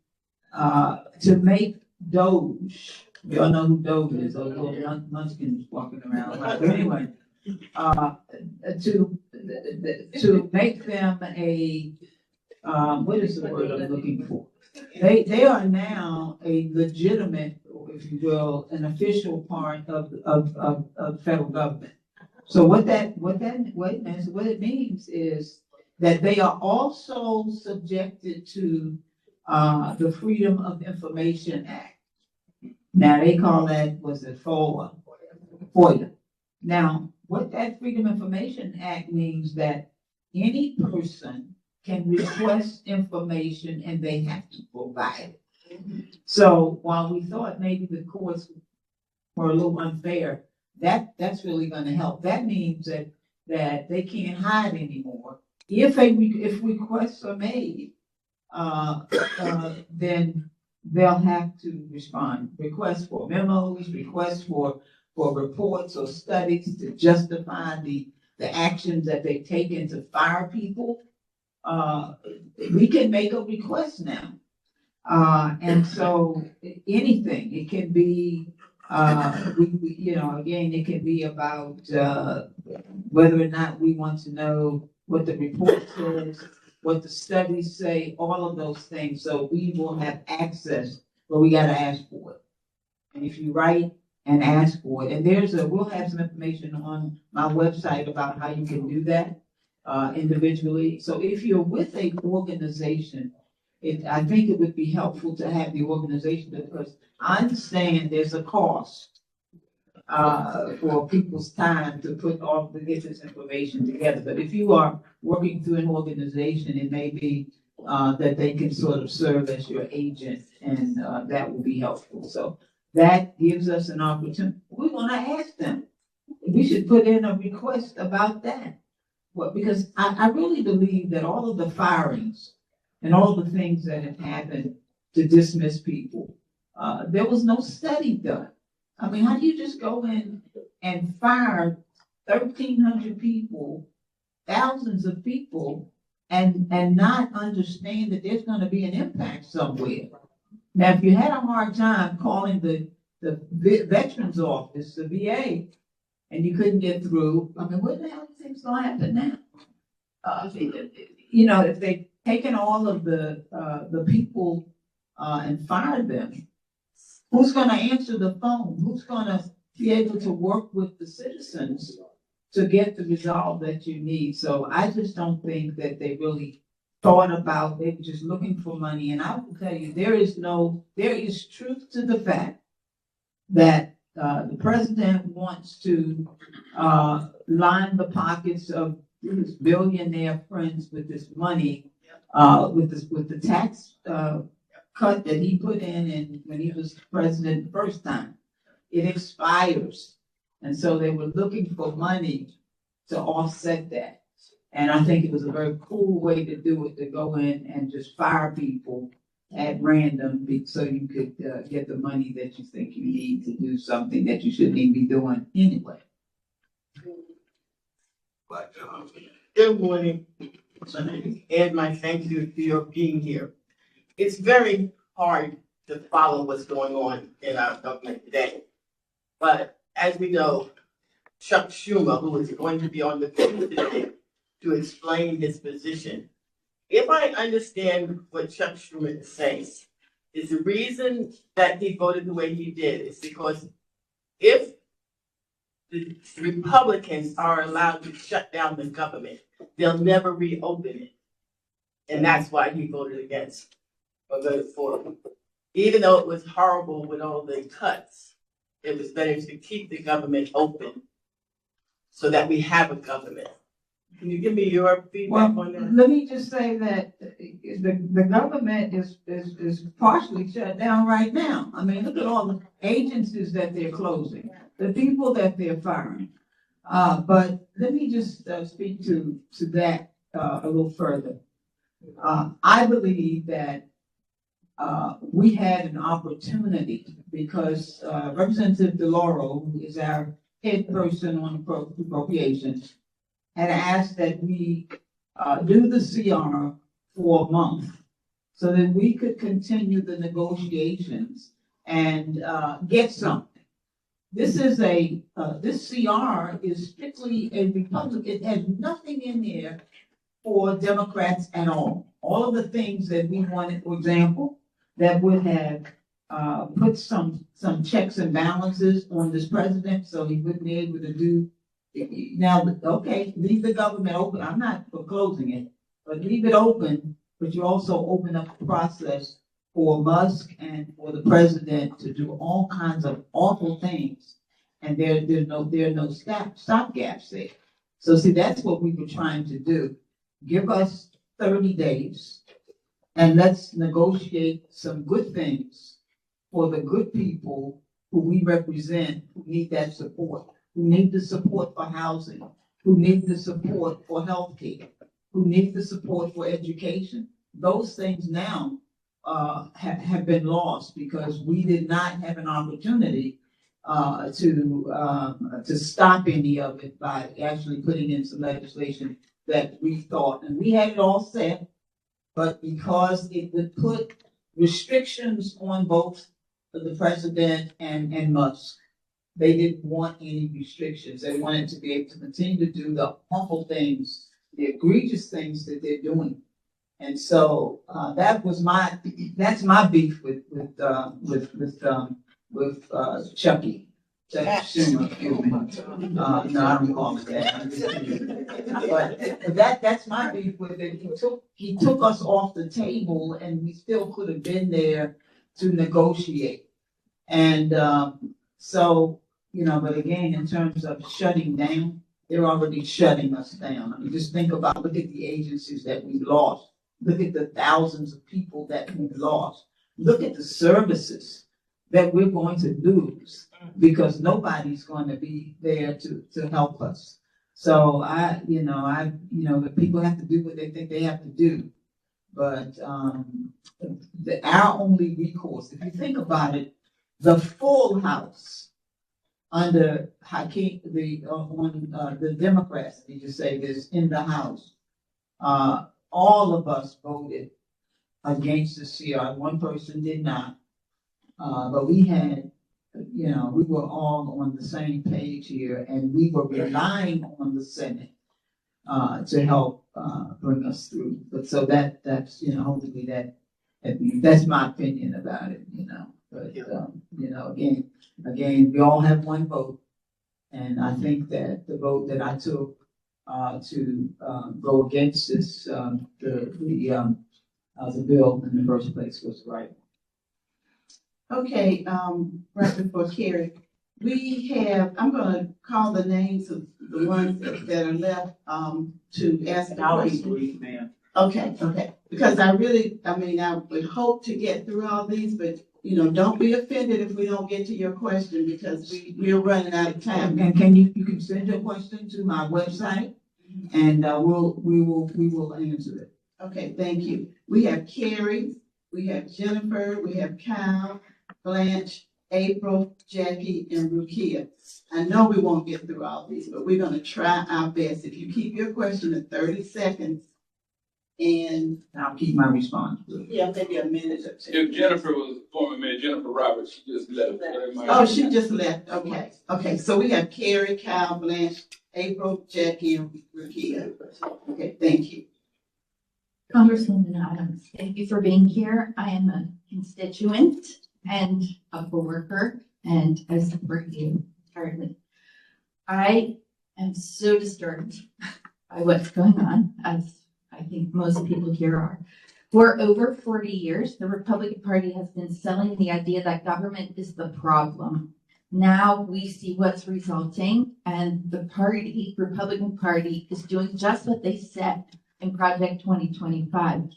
make Doge. You all know who Doge is, those little munchkins walking around. But anyway, to make them a, what is the word I'm looking for? They are now a legitimate, if you will, an official part of federal government. So what it means is that they are also subjected to the Freedom of Information Act. Now they call that, was it FOIA? Now, what that Freedom of Information Act means that any person can request information and they have to provide it. So while we thought maybe the courts were a little unfair, that's really going to help. That means that they can't hide anymore. If requests are made, then they'll have to respond. Requests for memos, requests for reports or studies to justify the actions that they've taken to fire people. We can make a request now. And so anything, it can be, again, it can be about whether or not we want to know what the report says, what the studies say, all of those things. So we will have access, but we got to ask for it. And if you write and ask for it, and we'll have some information on my website about how you can do that. individually. So if you're with a organization, I think it would be helpful to have the organization, because I understand there's a cost for people's time to put all to get this information together. But if you are working through an organization, it may be that they can sort of serve as your agent, and that will be helpful. So that gives us an opportunity. We're going to ask them. We should put in a request about that. Well, because I really believe that all of the firings and all the things that have happened to dismiss people, there was no study done. I mean, how do you just go in and fire 1,300 people, thousands of people, and not understand that there's going to be an impact somewhere? Now, if you had a hard time calling the Veterans Office, the VA, and you couldn't get through, I mean, what the hell do you think's going to happen now? You know, if they've taken all of the people and fired them, who's going to answer the phone? Who's going to be able to work with the citizens to get the resolve that you need? So I just don't think that they really thought about, they were just looking for money. And I will tell you, there is truth to the fact that the president wants to line the pockets of his billionaire friends with this money, with the tax cut that he put in when he was president the first time. It expires. And so they were looking for money to offset that. And I think it was a very cool way to do it, to go in and just fire people at random so you could get the money that you think you need to do something that you shouldn't even be doing anyway. Good morning. My name is Ed. My thank you for your being here. It's very hard to follow what's going on in our government today. But as we know, Chuck Schumer, who is going to be on the field today to explain his position, if I understand what Chuck Schumer is saying, is the reason that he voted the way he did is because if the Republicans are allowed to shut down the government, they'll never reopen it. And that's why he voted against or voted for it. Even though it was horrible with all the cuts, it was better to keep the government open so that we have a government. Can you give me your feedback on that? Let me just say that the government is partially shut down right now. I mean, look at all the agencies that they're closing, the people that they're firing. But let me just speak to that a little further. I believe that we had an opportunity because Representative DeLauro, who is our head person on appropriations, had asked that we do the CR for a month so that we could continue the negotiations and get something. This CR is strictly a Republican. It has nothing in there for Democrats at all. All of the things that we wanted, for example, that would have put some checks and balances on this president so he wouldn't be able to do. Now, okay, leave the government open. I'm not for closing it, but leave it open. But you also open up the process for Musk and for the president to do all kinds of awful things, and there are no stopgaps there. So see, that's what we were trying to do. Give us 30 days, and let's negotiate some good things for the good people who we represent, who need that support, who need the support for housing, who need the support for healthcare, who need the support for education. Those things now have been lost because we did not have an opportunity to stop any of it by actually putting in some legislation that we thought, and we had it all set, but because it would put restrictions on both the president and Musk, they didn't want any restrictions. They wanted to be able to continue to do the awful things, the egregious things that they're doing. And so that's my beef with Chucky. Schumer, excuse me. No, I don't call it that. I'm just kidding. But that's my beef with it. He took us off the table and we still could have been there to negotiate. And, so, but again, in terms of shutting down, they're already shutting us down. I mean, just look at the agencies that we lost. Look at the thousands of people that we've lost. Look at the services that we're going to lose because nobody's going to be there to help us. So the people have to do what they think they have to do. But our only recourse, if you think about it, the full House under Hakeem, the Democrats, you just say this in the House, all of us voted against the CR. One person did not. But we had, we were all on the same page here, and we were relying on the Senate to help bring us through. But so that's hopefully that's my opinion about it. But again, we all have one vote, and I think that the vote that I took to go against this the bill in the first place was right. Okay, right before Carrie, I'm gonna call the names of the ones that are left, to ask the question. Ma'am. Okay, because I would hope to get through all these, but, don't be offended if we don't get to your question because we're running out of time. And can you can send your question to my website, and we will answer it. Okay, thank you. We have Carrie, we have Jennifer, we have Kyle, Blanche, April, Jackie, and Rukia. I know we won't get through all these, but we're gonna try our best. If you keep your question at 30 seconds, and I'll keep my response. maybe a minute or two. If Jennifer was former Mayor Jennifer Roberts, she just left. Oh, she just left. Okay. So we have Carrie, Kyle, Blanche, April, Jackie, and Rukia. Okay, thank you. Congresswoman Adams, thank you for being here. I am a constituent and a coworker, and I support you entirely. I am so disturbed by what's going on, as I think most people here are. For over 40 years, the Republican Party has been selling the idea that government is the problem. Now we see what's resulting, and the Republican Party is doing just what they said in Project 2025.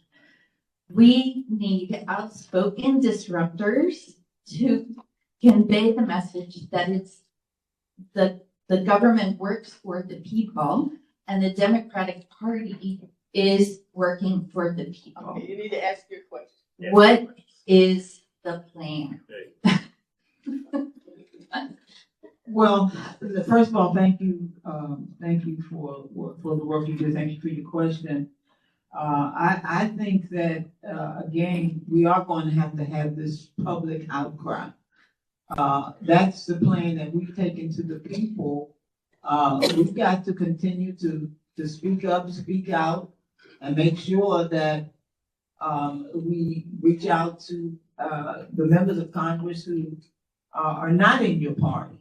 We need outspoken disruptors to convey the message that the government works for the people and the Democratic Party is working for the people. Okay, you need to ask your question. What is the plan? Well, first of all, thank you for the work you do. Thank you for your question. I think that again, we are going to have this public outcry. That's the plan that we've taken to the people. We've got to continue to speak up, speak out, and make sure that we reach out to the members of Congress who are not in your party.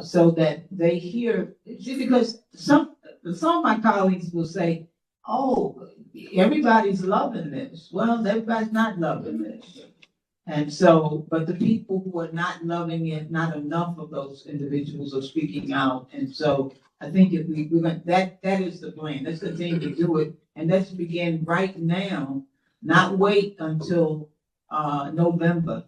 So that they hear, because some of my colleagues will say, oh, everybody's loving this. Well, everybody's not loving this. And so, but the people who are not loving it, not enough of those individuals are speaking out. And so I think if that is the plan. Let's continue to do it. And let's begin right now, not wait until November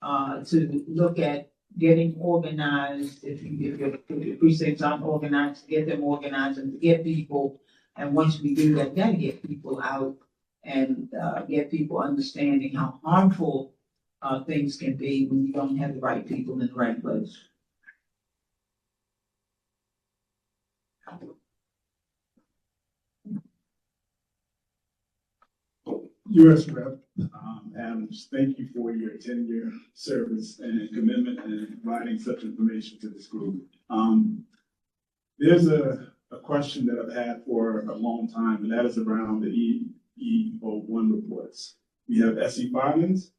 to look at getting organized. If your precincts aren't organized, get them organized and to get people. And once we do that, we got to get people out and get people understanding how harmful things can be when you don't have the right people in the right place. U.S. Rep. Adams, thank you for your 10-year service and commitment and providing such information to this group. There's a question that I've had for a long time, and that is around the EEO1 reports. We have SE filings,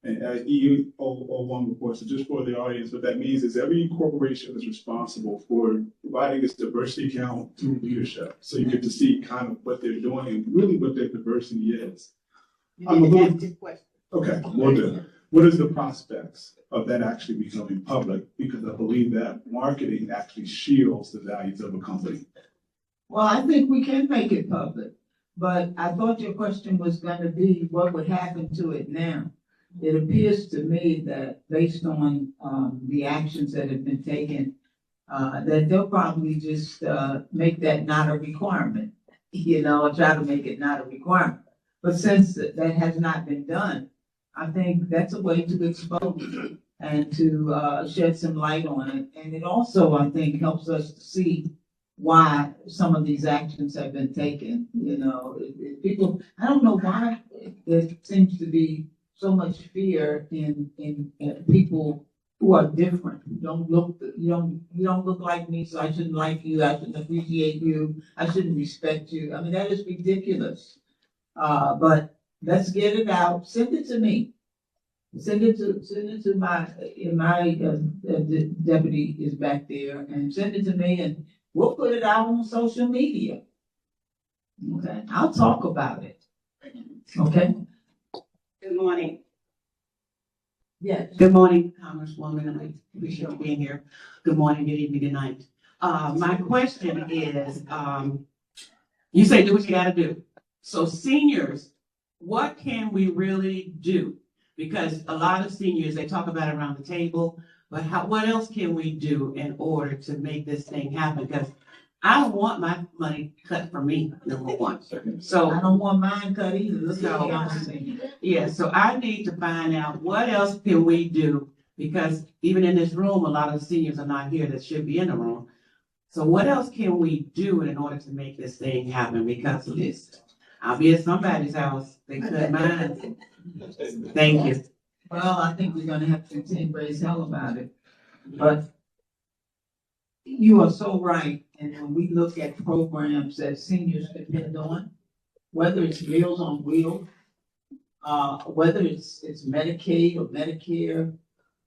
And EU01 report, so just for the audience, what that means is every corporation is responsible for providing this diversity count through leadership. So you get to see kind of what they're doing and really what their diversity is. Okay, we'll do. What is the prospects of that actually becoming public? Because I believe that marketing actually shields the values of a company. Well, I think we can make it public, but I thought your question was gonna be what would happen to it now. It appears to me that based on, the actions that have been taken, that they'll probably just, make that not a requirement, or try to make it not a requirement. But since that has not been done, I think that's a way to expose and to, shed some light on it. And it also, I think, helps us to see why some of these actions have been taken, people, I don't know why there seems to be so much fear in people who are different. You don't look like me, so I shouldn't like you, I shouldn't appreciate you, I shouldn't respect you. I mean, that is ridiculous. But let's get it out, send it to me. Send it to my deputy is back there, and send it to me, and we'll put it out on social media. Okay, I'll talk about it. Okay? Good morning. Yes. Good morning, Congresswoman. I appreciate you being here. Good morning, good evening, good night. My question is, you say do what you gotta do. So seniors, what can we really do? Because a lot of seniors, they talk about it around the table, but what else can we do in order to make this thing happen? Because I don't want my money cut from me, number one. So I don't want mine cut either. Look at what I'm saying. yeah, so I need to find out what else can we do, because even in this room, a lot of seniors are not here that should be in the room. So what else can we do in order to make this thing happen because of this? I'll be at somebody's house, they cut mine. Thank you. Well, I think we're gonna have to continue to raise hell about it, but you are so right. And when we look at programs that seniors depend on, whether it's Meals on Wheels, whether it's Medicaid or Medicare,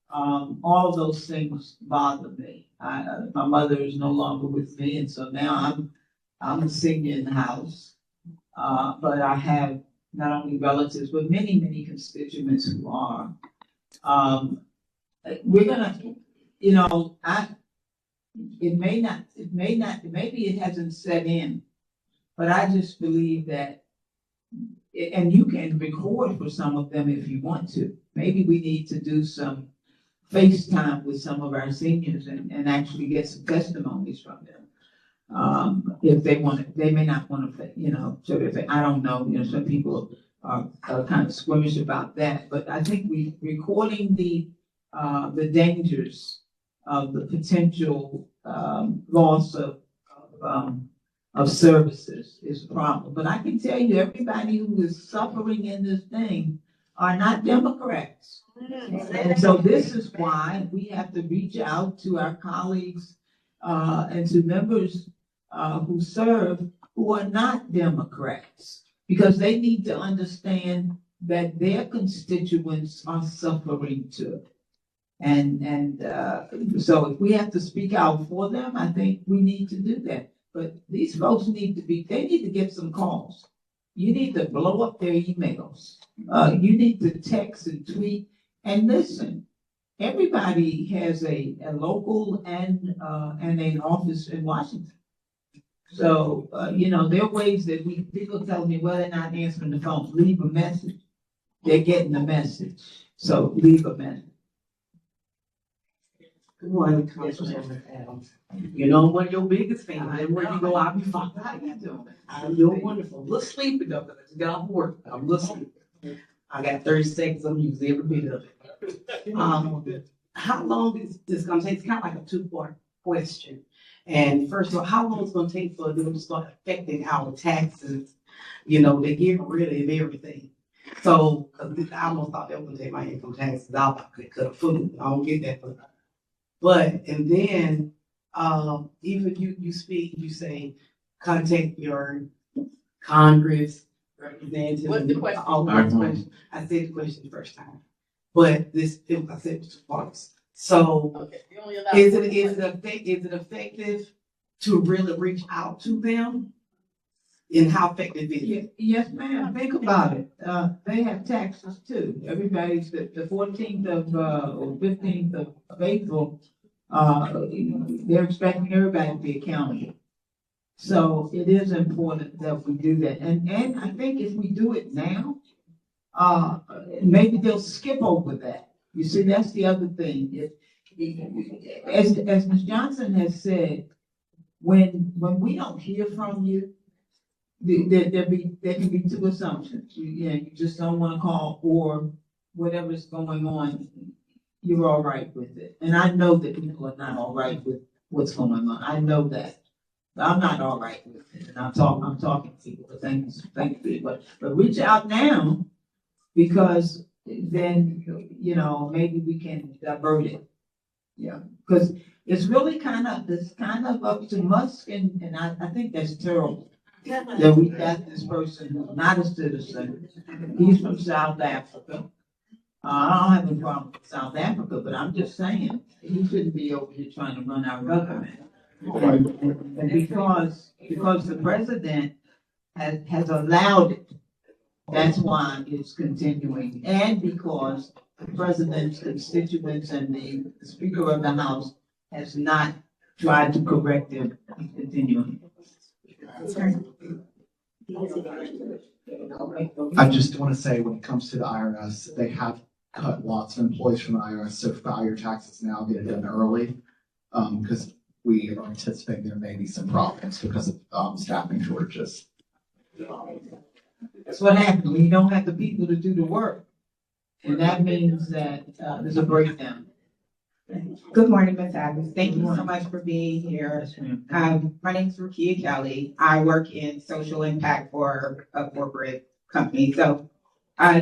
all of those things bother me. My mother is no longer with me, and so now I'm a senior in the house. But I have not only relatives, but many, many constituents who are. We're gonna, maybe it hasn't set in, but I just believe that, and you can record for some of them if you want to. Maybe we need to do some FaceTime with some of our seniors and actually get some testimonies from them. If they want to, they may not want to, so if I don't know, some people are kind of squeamish about that, but I think recording the dangers of the potential loss of services is a problem. But I can tell you, everybody who is suffering in this thing are not Democrats. And so this is why we have to reach out to our colleagues and to members who serve who are not Democrats, because they need to understand that their constituents are suffering too. And so if we have to speak out for them, I think we need to do that. But these folks need to get some calls. You need to blow up their emails. You need to text and tweet. And listen, everybody has a local and an office in Washington. So, there are ways that people tell me, well, they're not answering the phone. Leave a message. They're getting the message. So leave a message. Good morning, Congresswoman Adams. You know, I'm one of your biggest fans. Everywhere you go, I'll be fine. How you doing? I'm doing wonderful. A little sleepy though, because I just got off work. I'm a little sleepy. I got 30 seconds. I'm using every bit of it. How long is this going to take? It's kind of like a two-part question. And first of all, how long is it going to take for them to start affecting our taxes? They get rid of everything. So, I almost thought they were going to take my income taxes out. I could cut food. I don't get that. But, and then, even you speak, you say, contact your Congress representative. What's the question? I said the question the first time. but this, I said it's false. So Okay, you only allow is one it effective to really reach out to them? And how effective is it? Yes, ma'am, think about it, they have taxes too, everybody's, the 14th of, or 15th of April, they're expecting everybody to be accountable. So it is important that we do that, and I think if we do it now, maybe they'll skip over that. You see, that's the other thing, as Ms. Johnson has said, when we don't hear from you, there can be two assumptions. You just don't want to call, or whatever's going on, you're all right with it. And I know that people are not all right with what's going on. I know that. I'm not all right with it. And I'm talking to people, but thank you. But reach out now, because then, maybe we can divert it. Yeah, because it's really kind of up to Musk, and I think that's terrible. That we got this person who's not a citizen. He's from South Africa. I don't have a problem with South Africa, but I'm just saying, he shouldn't be over here trying to run our government. And because the president has allowed it, that's why it's continuing. And because the president's constituents and the Speaker of the House has not tried to correct it, it's continuing. I just want to say, when it comes to the IRS, they have cut lots of employees from the IRS, so file your taxes now, get it done early, because we are anticipating there may be some problems because of staffing shortages. That's what happens when you don't have the people to do the work. And that means that there's a breakdown. Good morning, Ms. Adams. Thank you so much for being here. My name is Rukia Kelly. I work in social impact for a corporate company. So,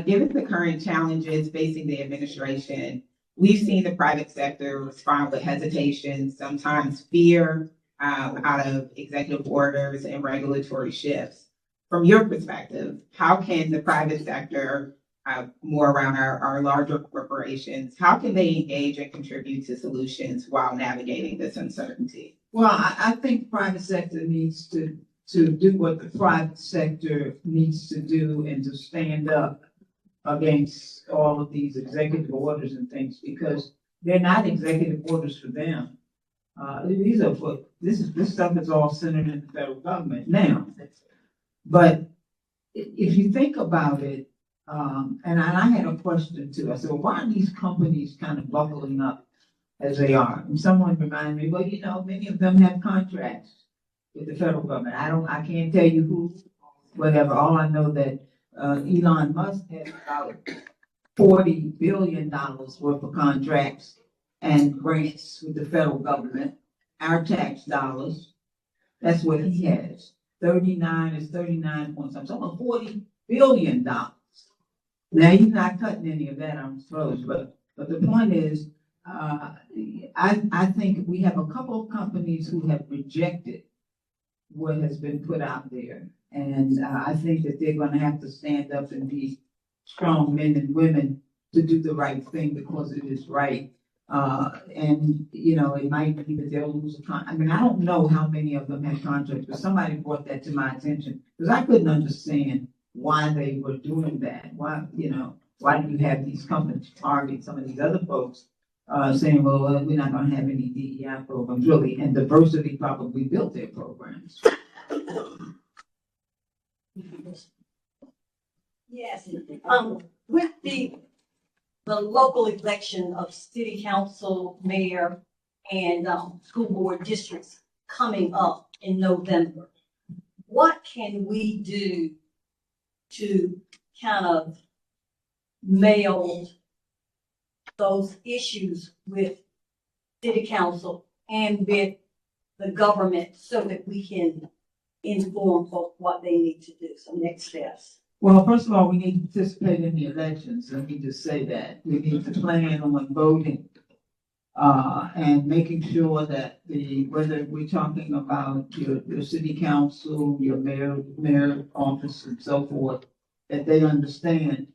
given the current challenges facing the administration, we've seen the private sector respond with hesitation, sometimes fear, out of executive orders and regulatory shifts. From your perspective, how can the private sector, more around our larger corporations, how can they engage and contribute to solutions while navigating this uncertainty? Well, I think private sector needs to do what the private sector needs to do, and to stand up against all of these executive orders and things, because they're not executive orders for them. These are for, this stuff is all centered in the federal government now. But if you think about it, and I had a question too. I said, well, why are these companies kind of buckling up as they are? And someone reminded me, well, many of them have contracts with the federal government. I can't tell you who, whatever. All I know that Elon Musk has about $40 billion worth of contracts and grants with the federal government, our tax dollars. That's what he has. 39 point something, so $40 billion. Now, he's not cutting any of that, I'm supposed, but the point is, I think we have a couple of companies who have rejected what has been put out there. And I think that they're gonna have to stand up and be strong men and women to do the right thing, because it is right. And, it might be that they'll lose a contract. I mean, I don't know how many of them have contracts, but somebody brought that to my attention, because I couldn't understand why they were doing that. Why do you have these companies target some of these other folks, saying, well, we're not gonna have any DEI programs, really, and diversity probably built their programs. Yes, with the local election of city council, mayor, and school board districts coming up in November, what can we do to kind of mail those issues with city council and with the government, so that we can inform folks what they need to do, some next steps? Well, first of all, we need to participate in the elections. Let me just say that. We need to plan on voting, and making sure that whether we're talking about your city council, your mayor office and so forth, that they understand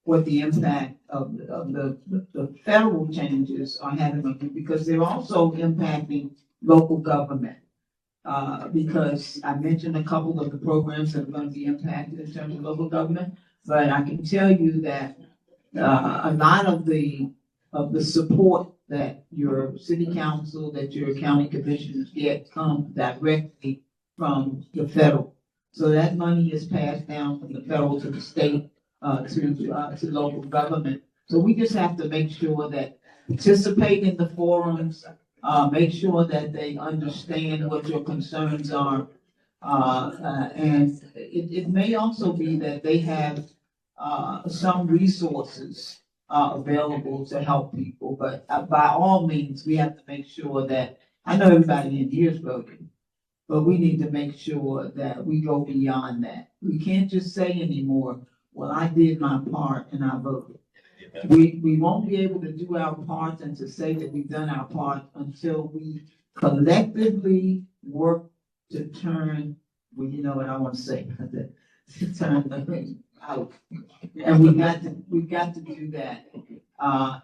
what the impact the federal changes are having, because they're also impacting local government. Because I mentioned a couple of the programs that are going to be impacted in terms of local government, but I can tell you that a lot of the support that your city council, that your county commissioners get come directly from the federal. So that money is passed down from the federal to the state, to local government. So we just have to make sure that participate in the forums, make sure that they understand what your concerns are. And it may also be that they have some resources available to help people, but by all means, we have to make sure that, I know everybody in here is voting, but we need to make sure that we go beyond that. We can't just say anymore, well, I did my part and I voted. We won't be able to do our part and to say that we've done our part until we collectively work to turn, well, you know what I want to say, to turn the thing out. And we've got to do that.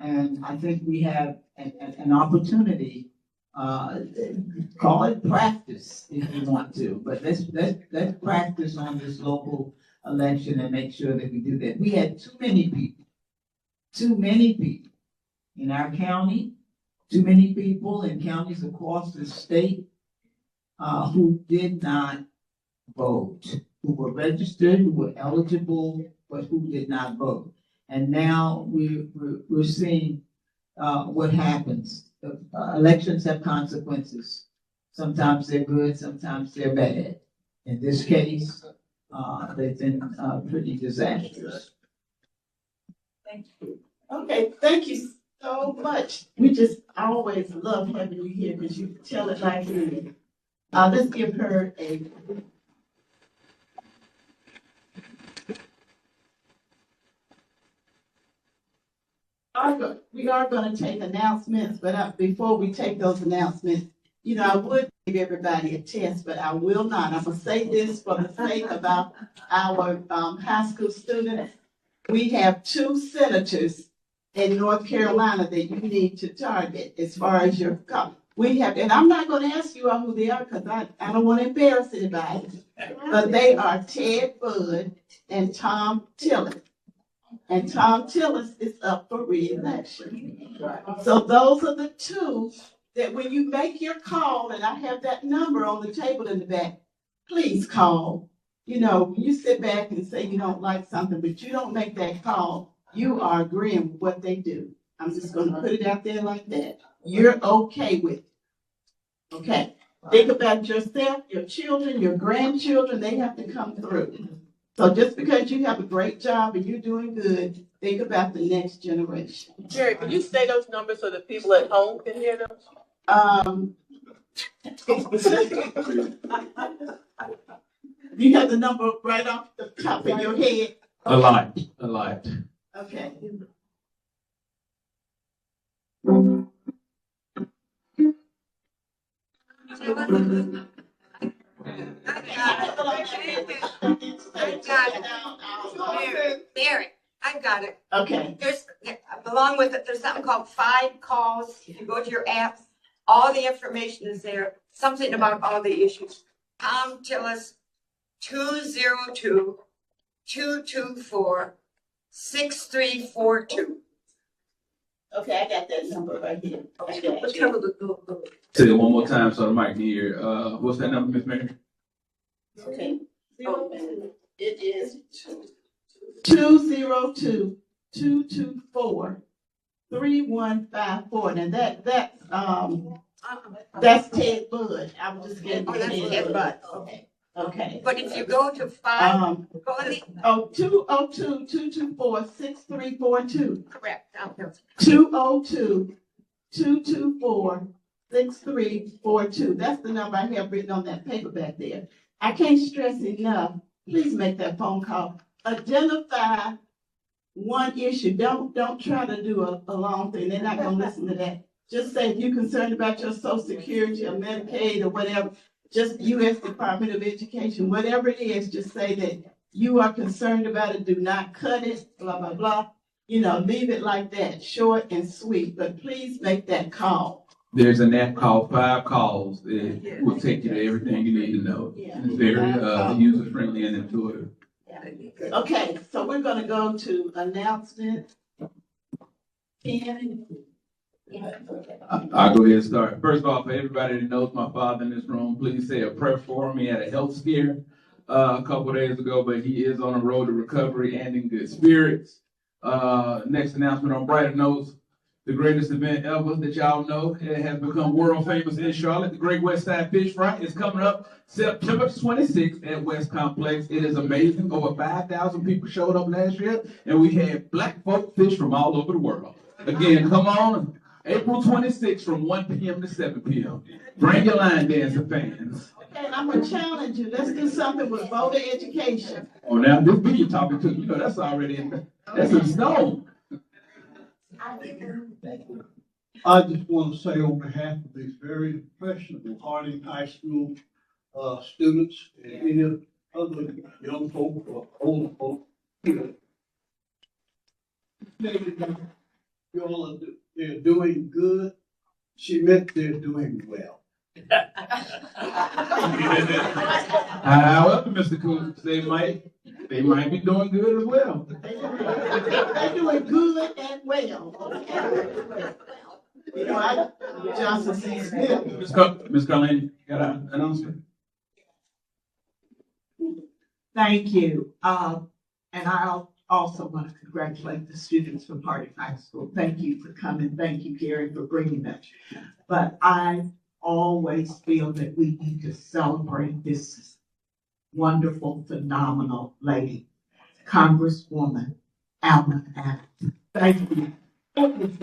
And I think we have an opportunity, call it practice if you want to, but let's practice on this local election and make sure that we do that. We had too many people in our county, too many people in counties across the state who did not vote, who were registered, who were eligible, but who did not vote. And now we're seeing what happens. Elections have consequences. Sometimes they're good, sometimes they're bad. In this case, they've been pretty disastrous. Thank you. Okay, thank you so much. We just always love having you here because you tell it like it is. Let's give her a. We are going to take announcements, but before we take those announcements, you know, I would give everybody a test, but I will not. I'm going to say this for the sake of our high school students. We have 2 senators in North Carolina that you need to target as far as your we have, and I'm not going to ask you all who they are because I don't want to embarrass anybody, but they are Ted Budd and Tom Tillis. And Tom Tillis is up for re-election. So those are the 2 that when you make your call, and I have that number on the table in the back, please call. You know, when you sit back and say you don't like something, but you don't make that call, you are agreeing with what they do. I'm just going to put it out there like that. You're okay with it. Okay. Think about yourself, your children, your grandchildren, they have to come through. So just because you have a great job and you're doing good, think about the next generation. Jerry, can you say those numbers so the people at home can hear them? You have the number right off the top of your head? A lot. Okay. Mary, I got it. Okay. There's, along with it, there's something called 5 calls. If you go to your apps, all the information is there. Something about all the issues. Tom Tillis, 202-224-6342. Okay, I got that number right here. Okay. Say it one more time so the mic can hear. What's that number, Miss Mary? Okay. It is 202-224-3154. Now that's Ted Budd. I was just getting Ted Budd. Okay. Okay. But if you go to 5, go on the 202-224-6342. correct. 202-224-6342. That's the number I have written on that paper back there. I can't stress enough. Please make that phone call. Identify one issue. Don't try to do a long thing. They're not going to listen to that. Just say if you're concerned about your Social Security or Medicaid or whatever, just U.S. Department of Education, whatever it is, just say that you are concerned about it. Do not cut it, blah, blah, blah. leave it like that, short and sweet, but please make that call. There's an app called 5 Calls. It will take you to everything you need to know. It's very user-friendly and intuitive. Okay, so we're gonna go to announcement. Ken? I'll go ahead and start. First of all, for everybody that knows my father in this room, please say a prayer for him. He had a health scare a couple of days ago, but he is on a road to recovery and in good spirits. Next announcement on brighter notes. The greatest event ever that y'all know. It has become world famous in Charlotte. The Great West Side Fish Fry is coming up September 26th at West Complex. It is amazing. Over 5,000 people showed up last year, and we had black folk fish from all over the world. Again, come on. April 26th from 1 p.m. to 7 p.m. Bring your line dancing fans. Okay, and I'm gonna challenge you. Let's do something with voter education. Oh, now this who you're talking to, that's already that's in stone. I just want to say on behalf of these very impressionable Harding High School students and any other young folk or old folk, they're doing good. She meant they're doing well. However, Mr. Coons, they might be doing good as well. They're doing good and well. Johnson C. Smith. Ms. Carlene, got an announcement? Thank you. And I also want to congratulate the students from Harding High School. Thank you for coming. Thank you, Gary, for bringing them. But I always feel that we need to celebrate this wonderful, phenomenal lady, Congresswoman Alma Adams. Thank you. Thank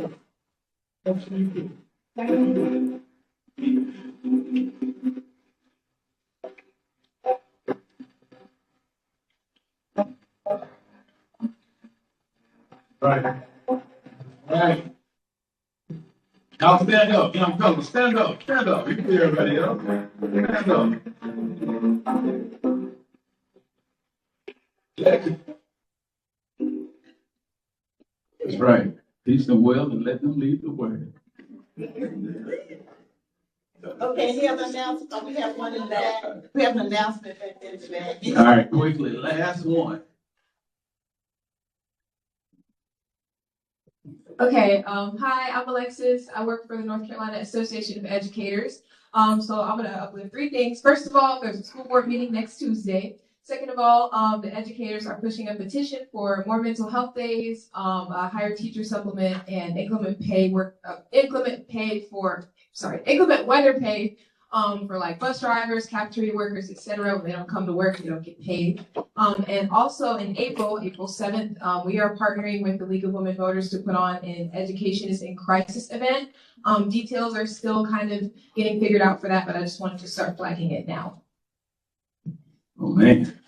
you. Right. Right. Y'all stand up, young fellas. Stand up. Stand up. You can see everybody else. Stand up. That's right. Teach them well and let them lead the way. Okay, we have an announcement. Oh, we have one in the back. We have an announcement in the back. All right, quickly, last one. Okay, hi, I'm Alexis. I work for the North Carolina Association of Educators. So I'm gonna uplift 3 things. First of all, there's a school board meeting next Tuesday. Second of all, the educators are pushing a petition for more mental health days, a higher teacher supplement, and inclement weather pay for like bus drivers, cafeteria workers, etc. When they don't come to work, they don't get paid. And also in April 7th, we are partnering with the League of Women Voters to put on an Education is in Crisis event. Details are still kind of getting figured out for that, but I just wanted to start flagging it now. Oh man,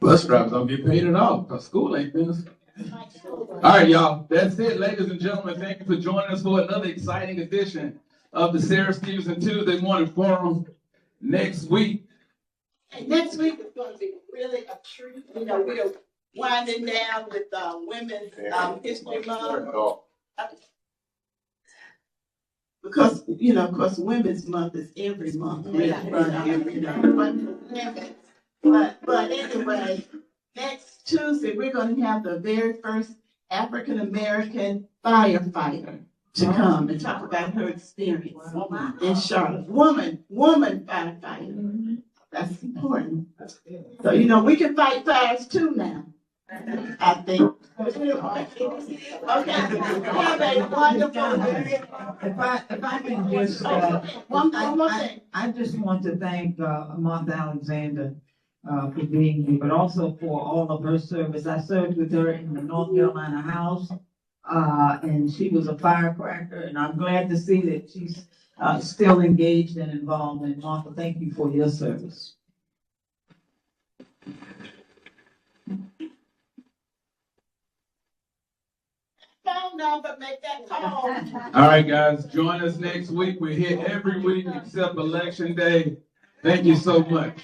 bus drivers don't get paid at all because school ain't finished. All right, y'all, that's it, ladies and gentlemen. Thank you for joining us for another exciting edition of the Sarah Stevenson Tuesday Morning Forum. Next week is going to be really a treat. We're winding down with Women's History Month. Because, of course, Women's Month is every month. But anyway, next Tuesday, we're going to have the very first African-American firefighter to come and talk about her experience in Charlotte. Woman firefighter. That's important. So, we can fight fires too now, I think. Okay. Have a wonderful day. If I can just, one more thing. I just want to thank Martha Alexander for being here, but also for all of her service. I served with her in the North Carolina House, and she was a firecracker, and I'm glad to see that she's still engaged and involved. And Martha, thank you for your service. Phone number, make that call. All right, guys, join us next week. We're here every week except Election Day. Thank you so much.